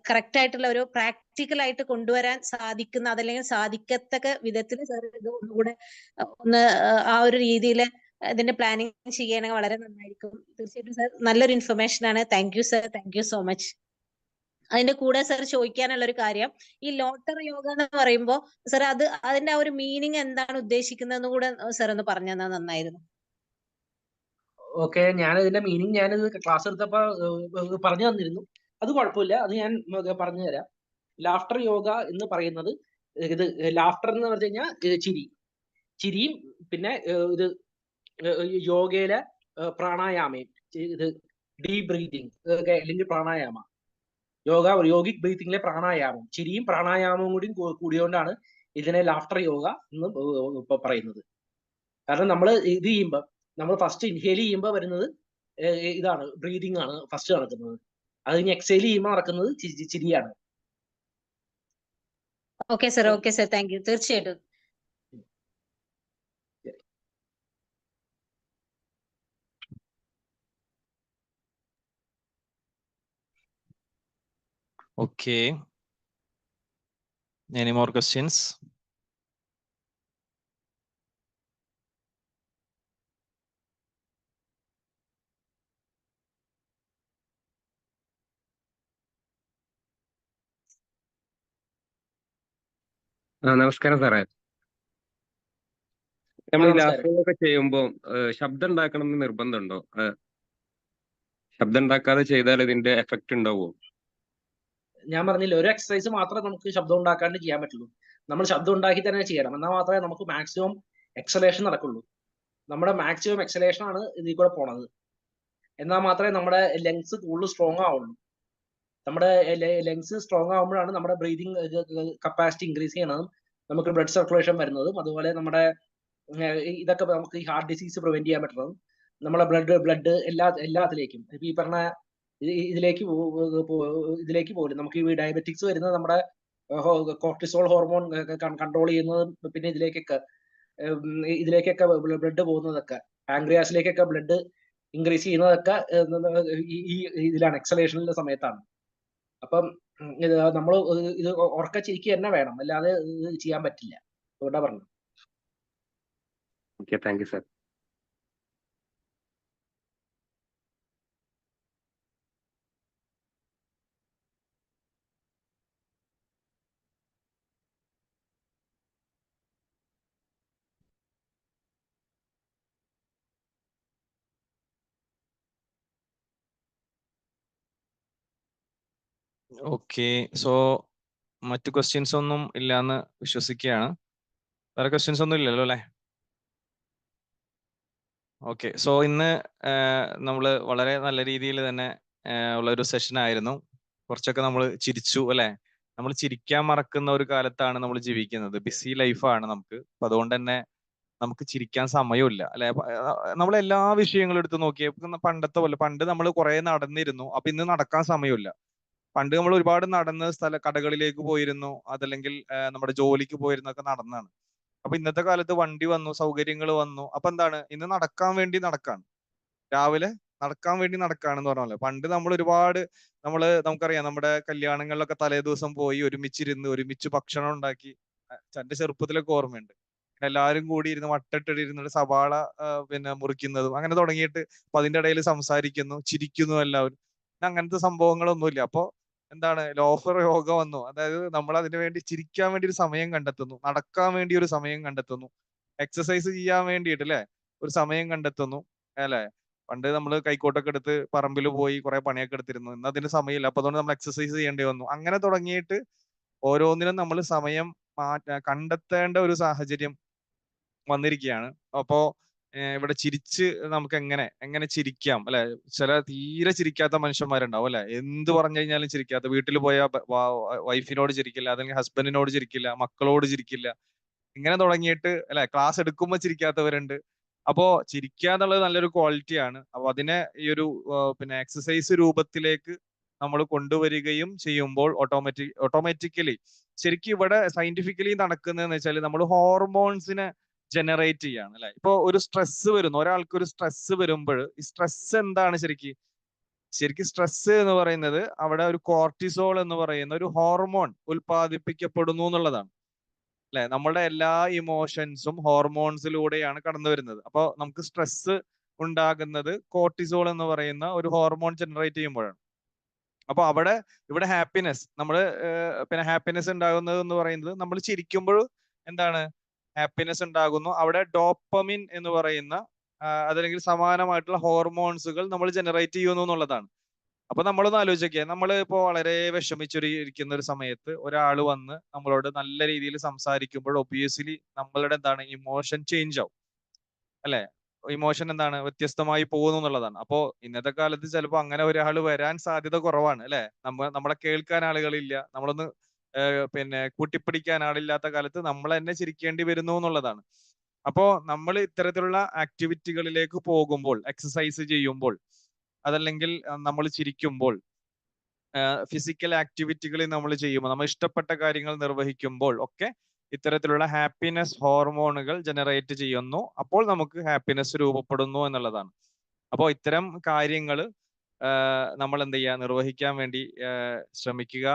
കറക്റ്റ് ആയിട്ടുള്ള ഒരു പ്രാക്ടിക്കൽ ആയിട്ട് കൊണ്ടുവരാൻ സാധിക്കുന്ന അതല്ലെങ്കിൽ സാധിക്കത്തക്ക വിധത്തിൽ സാർ ഇത് ഒന്നുകൂടെ ഒന്ന് ആ ഒരു രീതിയിൽ ഇതിന്റെ പ്ലാനിങ് ചെയ്യുകയാണെങ്കിൽ വളരെ നന്നായിരിക്കും. തീർച്ചയായിട്ടും സാർ നല്ലൊരു ഇൻഫർമേഷൻ ആണ്. Thank you sir, thank you so much. അതിന്റെ കൂടെ സാർ ചോദിക്കാനുള്ള ഒരു കാര്യം, ഈ ലോട്ടർ യോഗ എന്ന് പറയുമ്പോൾ സാർ അതിന്റെ ആ ഒരു മീനിങ് എന്താണ് ഉദ്ദേശിക്കുന്നതെന്ന് കൂടെ സാർ ഒന്ന് പറഞ്ഞു തന്നാൽ നന്നായിരുന്നു. ഓക്കെ, ഞാൻ ഇതിന്റെ മീനിങ് ഞാനിത് ക്ലാസ് എടുത്തപ്പോ പറഞ്ഞു തന്നിരുന്നു. അത് കുഴപ്പമില്ല, അത് ഞാൻ പറഞ്ഞു തരാം. ലാഫ്റ്റർ യോഗ എന്ന് പറയുന്നത്, ഇത് ലാഫ്റ്റർ എന്ന് പറഞ്ഞു കഴിഞ്ഞാൽ ചിരിയും പിന്നെ ഇത് യോഗയിലെ പ്രാണായാമം, ഇത് ഡീപ് ബ്രീതിങ് അല്ലെങ്കിൽ പ്രാണായാമ. യോഗിക് ബ്രീത്തിങ്ങിലെ പ്രാണായാമം, ചിരിയും പ്രാണായാമവും കൂടിയോണ്ടാണ് ഇതിനെ ലാഫ്റ്റർ യോഗ എന്ന് പറയുന്നത്. കാരണം നമ്മൾ ഇത് ചെയ്യുമ്പോൾ, നമ്മൾ ഫസ്റ്റ് ഇൻഹേൽ ചെയ്യുമ്പോൾ വരുന്നത് ഇതാണ്, ബ്രീതിങ് ആണ് ഫസ്റ്റ് നടക്കുന്നത്. അത് കഴിഞ്ഞ് എക്സേൽ ചെയ്യുമ്പോൾ നടക്കുന്നത് ചിരിയാണ്. Okay sir, okay sir, thank you. തീർച്ചയായിട്ടും. Okay. Any more questions? നമസ്കാരം സാറേ. നമ്മൾ ഈ ലാഫ്റ്റർ ഒക്കെ ചെയ്യുമ്പോൾ ശബ്ദം ഉണ്ടാക്കണം എന്ന് നിർബന്ധമുണ്ടോ? ശബ്ദം ഉണ്ടാക്കാതെ ചെയ്താൽ ഇതിന്റെ എഫക്റ്റ് ഉണ്ടാവുമോ? ഞാൻ പറഞ്ഞില്ല, ഒരു എക്സസൈസ് മാത്രമേ നമുക്ക് ശബ്ദം ഉണ്ടാക്കാണ്ട് ചെയ്യാൻ പറ്റുള്ളൂ. നമ്മൾ ശബ്ദം ഉണ്ടാക്കി തന്നെ ചെയ്യണം, എന്നാൽ മാത്രമേ നമുക്ക് മാക്സിമം എക്സലേഷൻ നടക്കുള്ളൂ. നമ്മുടെ മാക്സിമം എക്സലേഷൻ ആണ് ഇതിൽ കൂടെ പോണത്. എന്നാൽ മാത്രമേ നമ്മുടെ ലങ്സ് കൂടുതൽ സ്ട്രോങ് ആവുള്ളൂ. നമ്മുടെ ലങ്സ് സ്ട്രോങ് ആകുമ്പോഴാണ് നമ്മുടെ ബ്രീതിങ് കപ്പാസിറ്റി ഇൻക്രീസ് ചെയ്യണതും നമുക്ക് ബ്ലഡ് സർക്കുലേഷൻ വരുന്നതും അതുപോലെ നമ്മുടെ ഇതൊക്കെ നമുക്ക് ഈ ഹാർട്ട് ഡിസീസ് പ്രിവെന്റ് ചെയ്യാൻ പറ്റുന്നതും നമ്മളെ ബ്ലഡ് എല്ലാത്തിലേക്കും ഇപ്പൊ ഈ പറഞ്ഞ ഇതിലേക്ക് പോലും നമുക്ക് ഈ ഡയബറ്റിക്സ് വരുന്നത് നമ്മുടെ കോർട്ടിസോൾ ഹോർമോൺ കൺട്രോൾ ചെയ്യുന്നതും പിന്നെ ഇതിലേക്കൊക്കെ ബ്ലഡ് പോകുന്നതൊക്കെ പാൻക്രിയാസിലേക്കൊക്കെ ബ്ലഡ് ഇൻക്രീസ് ചെയ്യുന്നതൊക്കെ ഈ ഇതിലാണ് എക്സലേഷനിലെ സമയത്താണ്. അപ്പം നമ്മൾ ഇത് ഉറക്ക ചിരിക്കുക തന്നെ വേണം, അല്ലാതെ ഇത് ചെയ്യാൻ പറ്റില്ല. അതുകൊണ്ടാ പറഞ്ഞു. Okay, thank you sir. Okay, so മറ്റു ക്വസ്റ്റ്യൻസ് ഒന്നും ഇല്ലാന്ന് വിശ്വസിക്കുകയാണ്. വേറെ ക്വസ്റ്റ്യൻസ് ഒന്നും ഇല്ലല്ലോ അല്ലേ? ഓക്കെ, സോ ഇന്ന് നമ്മൾ വളരെ നല്ല രീതിയിൽ തന്നെ ഉള്ള ഒരു സെഷൻ ആയിരുന്നു. കുറച്ചൊക്കെ നമ്മൾ ചിരിച്ചു അല്ലെ? നമ്മൾ ചിരിക്കാൻ മറക്കുന്ന ഒരു കാലത്താണ് നമ്മൾ ജീവിക്കുന്നത്. ബിസി ലൈഫാണ് നമുക്ക്. അപ്പൊ അതുകൊണ്ട് തന്നെ നമുക്ക് ചിരിക്കാൻ സമയമില്ല അല്ലെ? നമ്മൾ എല്ലാ വിഷയങ്ങളും എടുത്ത് നോക്കിയപ്പോൾ പണ്ടത്തെ പോലെ, പണ്ട് നമ്മൾ കുറെ നടന്നിരുന്നു, അപ്പൊ ഇന്ന് നടക്കാൻ സമയമില്ല. പണ്ട് നമ്മൾ ഒരുപാട് നടന്ന് കടകളിലേക്ക് പോയിരുന്നു, അതല്ലെങ്കിൽ നമ്മുടെ ജോലിക്ക് പോയിരുന്നൊക്കെ നടന്നാണ്. അപ്പൊ ഇന്നത്തെ കാലത്ത് വണ്ടി വന്നു, സൗകര്യങ്ങൾ വന്നു. അപ്പൊ എന്താണ്, ഇന്ന് നടക്കാൻ വേണ്ടി നടക്കാണ്, രാവിലെ നടക്കാൻ വേണ്ടി നടക്കാണെന്ന് പറഞ്ഞ. പണ്ട് നമ്മൾ ഒരുപാട് നമുക്കറിയാം, നമ്മുടെ കല്യാണങ്ങളിലൊക്കെ തലേ ദിവസം പോയി ഒരുമിച്ചിരുന്ന് ഒരുമിച്ച് ഭക്ഷണം ഉണ്ടാക്കി. എന്റെ ചെറുപ്പത്തിലൊക്കെ ഓർമ്മയുണ്ട്, എല്ലാവരും കൂടി ഇരുന്ന് വട്ടട്ടിരുന്നിട്ട് സവാള പിന്നെ മുറിക്കുന്നതും അങ്ങനെ തുടങ്ങിയിട്ട് അപ്പൊ അതിന്റെ ഇടയിൽ സംസാരിക്കുന്നു, ചിരിക്കുന്നു എല്ലാവരും. അങ്ങനത്തെ സംഭവങ്ങളൊന്നുമില്ല. അപ്പൊ എന്താണ്, ലോഫർ യോഗ വന്നു. അതായത് നമ്മൾ അതിനു വേണ്ടി ചിരിക്കാൻ വേണ്ടി ഒരു സമയം കണ്ടെത്തുന്നു, നടക്കാൻ വേണ്ടി ഒരു സമയം കണ്ടെത്തുന്നു, എക്സസൈസ് ചെയ്യാൻ വേണ്ടിയിട്ട് അല്ലെ ഒരു സമയം കണ്ടെത്തുന്നു അല്ലെ? പണ്ട് നമ്മൾ കൈക്കോട്ടൊക്കെ എടുത്ത് പറമ്പിൽ പോയി കുറെ പണിയൊക്കെ എടുത്തിരുന്നു. ഇന്ന് അതിന് സമയമില്ല. അപ്പൊ അതുകൊണ്ട് നമ്മൾ എക്സസൈസ് ചെയ്യേണ്ടി വന്നു. അങ്ങനെ തുടങ്ങിയിട്ട് ഓരോന്നിനും നമ്മൾ സമയം കണ്ടെത്തേണ്ട ഒരു സാഹചര്യം വന്നിരിക്കുകയാണ്. അപ്പോ ഇവിടെ ചിരിച്ച് നമുക്ക് എങ്ങനെ ചിരിക്കാം അല്ലെ? ചില തീരെ ചിരിക്കാത്ത മനുഷ്യന്മാരുണ്ടാവും അല്ലെ? എന്ത് പറഞ്ഞു കഴിഞ്ഞാലും ചിരിക്കാത്ത, വീട്ടിൽ പോയ വൈഫിനോട് ചിരിക്കില്ല, അല്ലെങ്കിൽ ഹസ്ബൻഡിനോട് ചിരിക്കില്ല, മക്കളോട് ചിരിക്കില്ല, ഇങ്ങനെ തുടങ്ങിയിട്ട് അല്ലെ? ക്ലാസ് എടുക്കുമ്പോൾ ചിരിക്കാത്തവരുണ്ട്. അപ്പോ ചിരിക്കുക എന്നുള്ളത് നല്ലൊരു ക്വാളിറ്റിയാണ്. അപ്പൊ അതിനെ ഈ ഒരു പിന്നെ എക്സസൈസ് രൂപത്തിലേക്ക് നമ്മൾ കൊണ്ടുവരികയും ചെയ്യുമ്പോൾ ഓട്ടോമാറ്റിക്കലി ശരിക്കും ഇവിടെ സയന്റിഫിക്കലി നടക്കുന്നതെന്ന് വെച്ചാൽ നമ്മൾ ഹോർമോൺസിനെ ജനറേറ്റ് ചെയ്യാണ് അല്ലെ? ഇപ്പൊ ഒരു സ്ട്രെസ് വരുന്നു, ഒരാൾക്ക് ഒരു സ്ട്രെസ് വരുമ്പോൾ ഈ സ്ട്രെസ് എന്താണ് ശരിക്കും സ്ട്രെസ് എന്ന് പറയുന്നത് അവിടെ ഒരു കോർട്ടിസോൾ എന്ന് പറയുന്ന ഒരു ഹോർമോൺ ഉൽപ്പാദിപ്പിക്കപ്പെടുന്നു എന്നുള്ളതാണ് അല്ലെ? നമ്മളുടെ എല്ലാ ഇമോഷൻസും ഹോർമോൺസിലൂടെയാണ് കടന്നു വരുന്നത്. അപ്പോൾ നമുക്ക് സ്ട്രെസ് ഉണ്ടാകുന്നത് കോർട്ടിസോൾ എന്ന് പറയുന്ന ഒരു ഹോർമോൺ ജനറേറ്റ് ചെയ്യുമ്പോഴാണ്. അപ്പൊ ഇവിടെ ഹാപ്പിനെസ് പിന്നെ ഹാപ്പിനെസ് ഉണ്ടാകുന്നത് എന്ന് പറയുന്നത് നമ്മൾ ചിരിക്കുമ്പോൾ എന്താണ് ഹാപ്പിനെസ് ഉണ്ടാകുന്നു. അവിടെ ഡോപ്പമിൻ എന്ന് പറയുന്ന അതല്ലെങ്കിൽ സമാനമായിട്ടുള്ള ഹോർമോൺസുകൾ നമ്മൾ ജനറേറ്റ് ചെയ്യുന്നു എന്നുള്ളതാണ്. അപ്പൊ നമ്മളൊന്ന് ആലോചിക്കുക, നമ്മൾ ഇപ്പോ വളരെ വിഷമിച്ചിരിക്കുന്ന ഒരു സമയത്ത് ഒരാൾ വന്ന് നമ്മളോട് നല്ല രീതിയിൽ സംസാരിക്കുമ്പോൾ ഒബ്വിയസ്ലി നമ്മളുടെ എന്താണ് ഇമോഷൻ ചേഞ്ച് ആവും അല്ലെ? ഇമോഷൻ എന്താണ് വ്യത്യസ്തമായി പോകുന്നു എന്നുള്ളതാണ്. അപ്പോ ഇന്നത്തെ കാലത്ത് ചിലപ്പോൾ അങ്ങനെ ഒരാൾ വരാൻ സാധ്യത കുറവാണ് അല്ലെ? നമ്മളെ കേൾക്കാൻ ആളുകളില്ല, നമ്മളൊന്ന് പിന്നെ കൂട്ടിപ്പിടിക്കാൻ ആളില്ലാത്ത കാലത്ത് നമ്മൾ തന്നെ ചിരിക്കേണ്ടി വരുന്നു എന്നുള്ളതാണ്. അപ്പോ നമ്മൾ ഇത്തരത്തിലുള്ള ആക്ടിവിറ്റികളിലേക്ക് പോകുമ്പോൾ, എക്സസൈസ് ചെയ്യുമ്പോൾ, അതല്ലെങ്കിൽ നമ്മൾ ചിരിക്കുമ്പോൾ, ഫിസിക്കൽ ആക്ടിവിറ്റികളിൽ നമ്മൾ ചെയ്യുമ്പോൾ, നമ്മൾ ഇഷ്ടപ്പെട്ട കാര്യങ്ങൾ നിർവഹിക്കുമ്പോൾ ഒക്കെ ഇത്തരത്തിലുള്ള ഹാപ്പിനെസ് ഹോർമോണുകൾ ജനറേറ്റ് ചെയ്യുന്നു. അപ്പോൾ നമുക്ക് ഹാപ്പിനെസ് രൂപപ്പെടുന്നു എന്നുള്ളതാണ്. അപ്പോൾ ഇത്തരം കാര്യങ്ങൾ നമ്മൾ എന്ത് ചെയ്യുക, നിർവഹിക്കാൻ വേണ്ടി ശ്രമിക്കുക.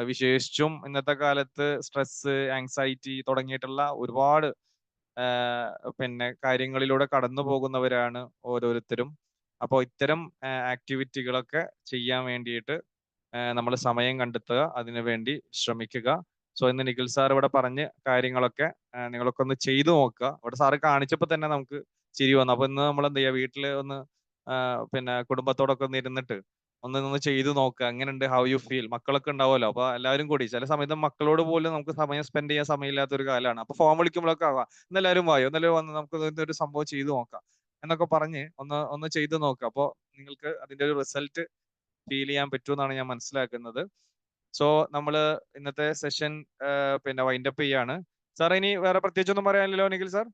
വിശേഷിച്ചും ഇന്നത്തെ കാലത്ത് സ്ട്രെസ്, ആങ്സൈറ്റി തുടങ്ങിയിട്ടുള്ള ഒരുപാട് പിന്നെ കാര്യങ്ങളിലൂടെ കടന്നു പോകുന്നവരാണ് ഓരോരുത്തരും. അപ്പോൾ ഇത്തരം ആക്ടിവിറ്റികളൊക്കെ ചെയ്യാൻ വേണ്ടിയിട്ട് നമ്മൾ സമയം കണ്ടെത്തുക, അതിനു വേണ്ടി ശ്രമിക്കുക. സോ ഇന്ന് നിഖിൽ സാർ ഇവിടെ പറഞ്ഞ കാര്യങ്ങളൊക്കെ നിങ്ങളൊക്കെ ഒന്ന് ചെയ്തു നോക്കുക. ഇവിടെ സാറ് കാണിച്ചപ്പോൾ തന്നെ നമുക്ക് ചിരി വന്നു. അപ്പൊ ഇന്ന് നമ്മൾ എന്ത് ചെയ്യുക, വീട്ടിൽ ഒന്ന് പിന്നെ കുടുംബത്തോടൊക്കെ ഒന്ന് ഇരുന്നിട്ട് ഒന്ന് ചെയ്തു നോക്കുക, എങ്ങനെയുണ്ട്, ഹൗ യു ഫീൽ. മക്കളൊക്കെ ഉണ്ടാവുമല്ലോ, അപ്പൊ എല്ലാവരും കൂടി. ചില സമയത്ത് മക്കളോട് പോലും നമുക്ക് സമയം സ്പെൻഡ് ചെയ്യാൻ സമയമില്ലാത്ത ഒരു കാലമാണ്. അപ്പൊ ഫോൺ വിളിക്കുമ്പോഴൊക്കെ ആവാം, ഇന്നെല്ലാവരും വായോ, ഇന്നലെ വന്ന് നമുക്ക് ഒരു സംഭവം ചെയ്തു നോക്കാം എന്നൊക്കെ പറഞ്ഞ് ഒന്ന് ചെയ്തു നോക്കുക. അപ്പോൾ നിങ്ങൾക്ക് അതിന്റെ ഒരു റിസൾട്ട് ഫീൽ ചെയ്യാൻ പറ്റുമെന്നാണ് ഞാൻ മനസ്സിലാക്കുന്നത്. സോ നമ്മള് ഇന്നത്തെ സെഷൻ പിന്നെ വൈൻഡപ്പ് ചെയ്യാണ്. സാർ ഇനി വേറെ പ്രത്യേകിച്ചൊന്നും പറയാനില്ലല്ലോ നിഖിൽ സാർ?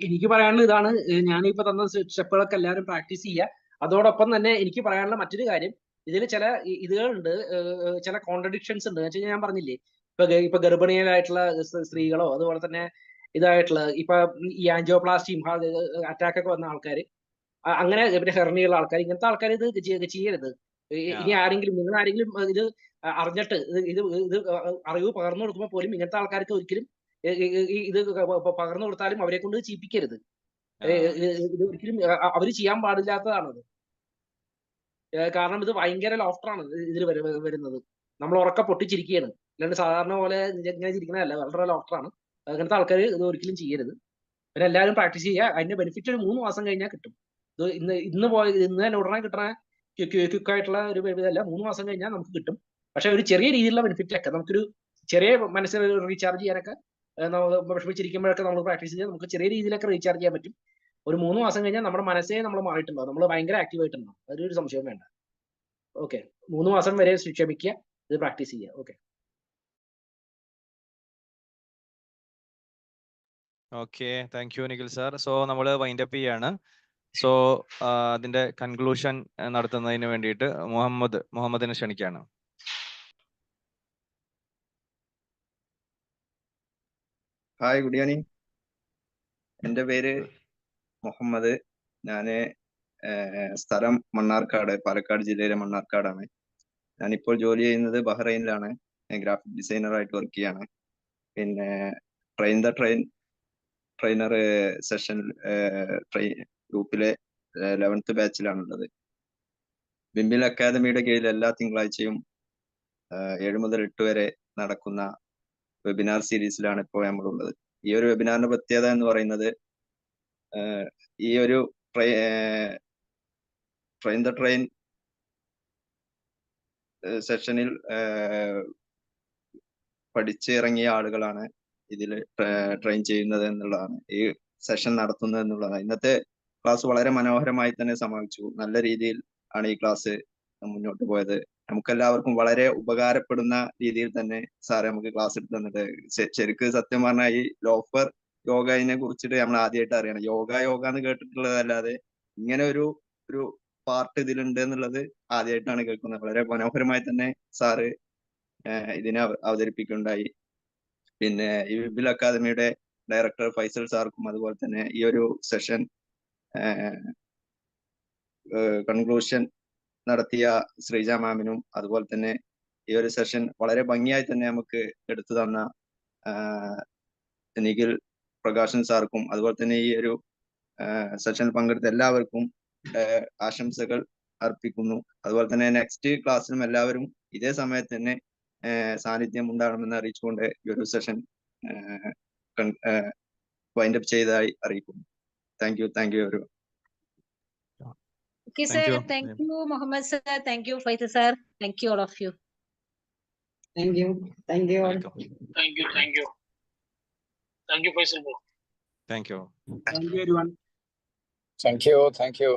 എനിക്ക് പറയാനുള്ളത് ഇതാണ്, ഞാനിപ്പോ തന്ന സ്റ്റെപ്പുകളൊക്കെ എല്ലാവരും പ്രാക്ടീസ് ചെയ്യുക. അതോടൊപ്പം തന്നെ എനിക്ക് പറയാനുള്ള മറ്റൊരു കാര്യം, ഇതിൽ ചില ഇതുകളുണ്ട്, ചില കോൺട്രഡിക്ഷൻസ് ഉണ്ട്. എന്ന് ഞാൻ പറഞ്ഞില്ലേ, ഇപ്പൊ ഗർഭിണികളായിട്ടുള്ള സ്ത്രീകളോ അതുപോലെ തന്നെ ഇതായിട്ടുള്ള ഇപ്പൊ ഈ ആൻജിയോപ്ലാസ്റ്റിയും അറ്റാക്ക് ഒക്കെ വന്ന ആൾക്കാർ, അങ്ങനെ പിന്നെ ഹെർണിയുള്ള ആൾക്കാർ, ഇങ്ങനത്തെ ആൾക്കാർ ഇത് ചെയ്യരുത്. ഇനി ആരെങ്കിലും നിങ്ങൾ ആരെങ്കിലും ഇത് അറിഞ്ഞിട്ട് ഇത് അറിവ് പകർന്നു കൊടുക്കുമ്പോൾ പോലും ഇങ്ങനത്തെ ആൾക്കാർക്ക് ഒരിക്കലും ഇത് പകർന്നു കൊടുത്താലും അവരെ കൊണ്ട് ചെയ്യിപ്പിക്കരുത്. ഇത് ഒരിക്കലും അവർ ചെയ്യാൻ പാടില്ലാത്തതാണത്. കാരണം ഇത് ഭയങ്കര ലോഫ്റ്ററാണ് ഇതിൽ വരുന്നത്. നമ്മൾ ഉറക്ക പൊട്ടിച്ചിരിക്കുകയാണ്, അല്ലാണ്ട് സാധാരണ പോലെ ഇങ്ങനെ ചിരിക്കണതല്ല, വളരെ ലോഫ്റ്ററാണ്. അങ്ങനത്തെ ആൾക്കാർ ഇത് ഒരിക്കലും ചെയ്യരുത്. പിന്നെ എല്ലാവരും പ്രാക്ടീസ് ചെയ്യുക. അതിന്റെ ബെനിഫിറ്റ് ഒരു 3 മാസം കഴിഞ്ഞാൽ കിട്ടും. ഇത് ഇന്ന് തന്നെ ഉടനെ കിട്ടണ ക്വിക്കായിട്ടുള്ള ഒരു ഇതല്ല, 3 മാസം കഴിഞ്ഞാൽ നമുക്ക് കിട്ടും. പക്ഷെ ഒരു ചെറിയ രീതിയിലുള്ള ബെനിഫിറ്റ് ഒക്കെ നമുക്കൊരു ചെറിയ മനസ്സിൽ റീചാർജ് ചെയ്യാനൊക്കെ, വിഷമിച്ചിരിക്കുമ്പോഴൊക്കെ നമ്മൾ പ്രാക്ടീസ് ചെയ്താൽ നമുക്ക് ചെറിയ രീതിയിലൊക്കെ റീചാർജ് ചെയ്യാൻ പറ്റും. ഒരു 3 മാസം കഴിഞ്ഞാൽ നമ്മുടെ മനസ്സേ നമ്മൾ മാറിയിട്ടുണ്ടാവും, നമ്മൾ ഭയങ്കര ആക്റ്റീവ് ആയിട്ടുണ്ടാവും. അതൊരു സംശയം വേണ്ട. ഓക്കെ, 3 മാസം വരെ ക്ഷമിക്കുക, ഇത് പ്രാക്ടീസ് ചെയ്യുക. Okay. Okay, thank you Nikhil sir. So നമ്മൾ വൈൻഡപ്പ് ചെയ്യാണ്. സോ അതിന്റെ കൺക്ലൂഷൻ നടത്തുന്നതിന് വേണ്ടിയിട്ട് മുഹമ്മദിനെ ക്ഷണിക്കുകയാണ്. Hi, good evening. എൻ്റെ പേര് മുഹമ്മദ്. ഞാൻ സ്ഥലം മണ്ണാർക്കാട്, പാലക്കാട് ജില്ലയിലെ മണ്ണാർക്കാടാണ്. ഞാനിപ്പോൾ ജോലി ചെയ്യുന്നത് ബഹ്റൈനിലാണ്. ഗ്രാഫിക് ഡിസൈനറായിട്ട് വർക്ക് ചെയ്യാണ്. പിന്നെ ട്രെയിനർ സെഷൻ ഗ്രൂപ്പിലെ 11th ബാച്ചിലാണുള്ളത്. ബിംബിൽ അക്കാദമിയുടെ കീഴിൽ എല്ലാ തിങ്കളാഴ്ചയും 7 മുതൽ 8 വരെ നടക്കുന്ന വെബിനാർ സീരീസിലാണ് ഇപ്പോൾ നമ്മളുള്ളത്. ഈ ഒരു വെബിനാറിന്റെ പ്രത്യേകത എന്ന് പറയുന്നത്, ഈ ഒരു ട്രെയിൻ ദ ട്രെയിൻ സെഷനിൽ പഠിച്ചിറങ്ങിയ ആളുകളാണ് ഇതിൽ ട്രെയിൻ ചെയ്യുന്നത് എന്നുള്ളതാണ്, ഈ സെഷൻ നടത്തുന്നത് എന്നുള്ളതാണ്. ഇന്നത്തെ ക്ലാസ് വളരെ മനോഹരമായി തന്നെ സമാപിച്ചു. നല്ല രീതിയിൽ ആണ് ഈ ക്ലാസ് മുന്നോട്ട് പോയത്. നമുക്കെല്ലാവർക്കും വളരെ ഉപകാരപ്പെടുന്ന രീതിയിൽ തന്നെ സാറ് നമുക്ക് ക്ലാസ് എടുത്ത് തന്നിട്ട്, ശരിക്കും സത്യം പറഞ്ഞാൽ ഈ ലോഫർ യോഗനെ കുറിച്ചിട്ട് നമ്മൾ ആദ്യമായിട്ട് അറിയണം. യോഗ എന്ന് കേട്ടിട്ടുള്ളതല്ലാതെ ഇങ്ങനെ ഒരു പാർട്ട് ഇതിലുണ്ട് എന്നുള്ളത് ആദ്യമായിട്ടാണ് കേൾക്കുന്നത്. വളരെ മനോഹരമായി തന്നെ സാറ് ഇതിനെ അവതരിപ്പിക്കുകയുണ്ടായി. പിന്നെ ഈ വിബിൽ അക്കാദമിയുടെ ഡയറക്ടർ ഫൈസൽ സാർക്കും അതുപോലെ തന്നെ ഈ ഒരു സെഷൻ കൺക്ലൂഷൻ നടത്തിയ ശ്രീജ മാമിനും അതുപോലെ തന്നെ ഈ ഒരു സെഷൻ വളരെ ഭംഗിയായി തന്നെ നമുക്ക് എടുത്തു തന്ന നിഖിൽ പ്രകാശൻ സാർക്കും അതുപോലെ തന്നെ ഈ ഒരു സെഷനിൽ പങ്കെടുത്ത എല്ലാവർക്കും ആശംസകൾ അർപ്പിക്കുന്നു. അതുപോലെ തന്നെ നെക്സ്റ്റ് ക്ലാസ്സിലും എല്ലാവരും ഇതേ സമയത്ത് തന്നെ സാന്നിധ്യം ഉണ്ടാകണമെന്ന് അറിയിച്ചുകൊണ്ട് ഈ ഒരു സെഷൻ വൈൻഡപ്പ് ചെയ്തതായി അറിയിക്കുന്നു. Thank you everyone. Okay, sir. Thank you, Mohammed sir. Thank you, Faisal sir. Thank you, all of you. Thank you. Thank you all. Welcome. Thank you. Thank you, Faisal bro. Thank you. Thank you, everyone. Thank you.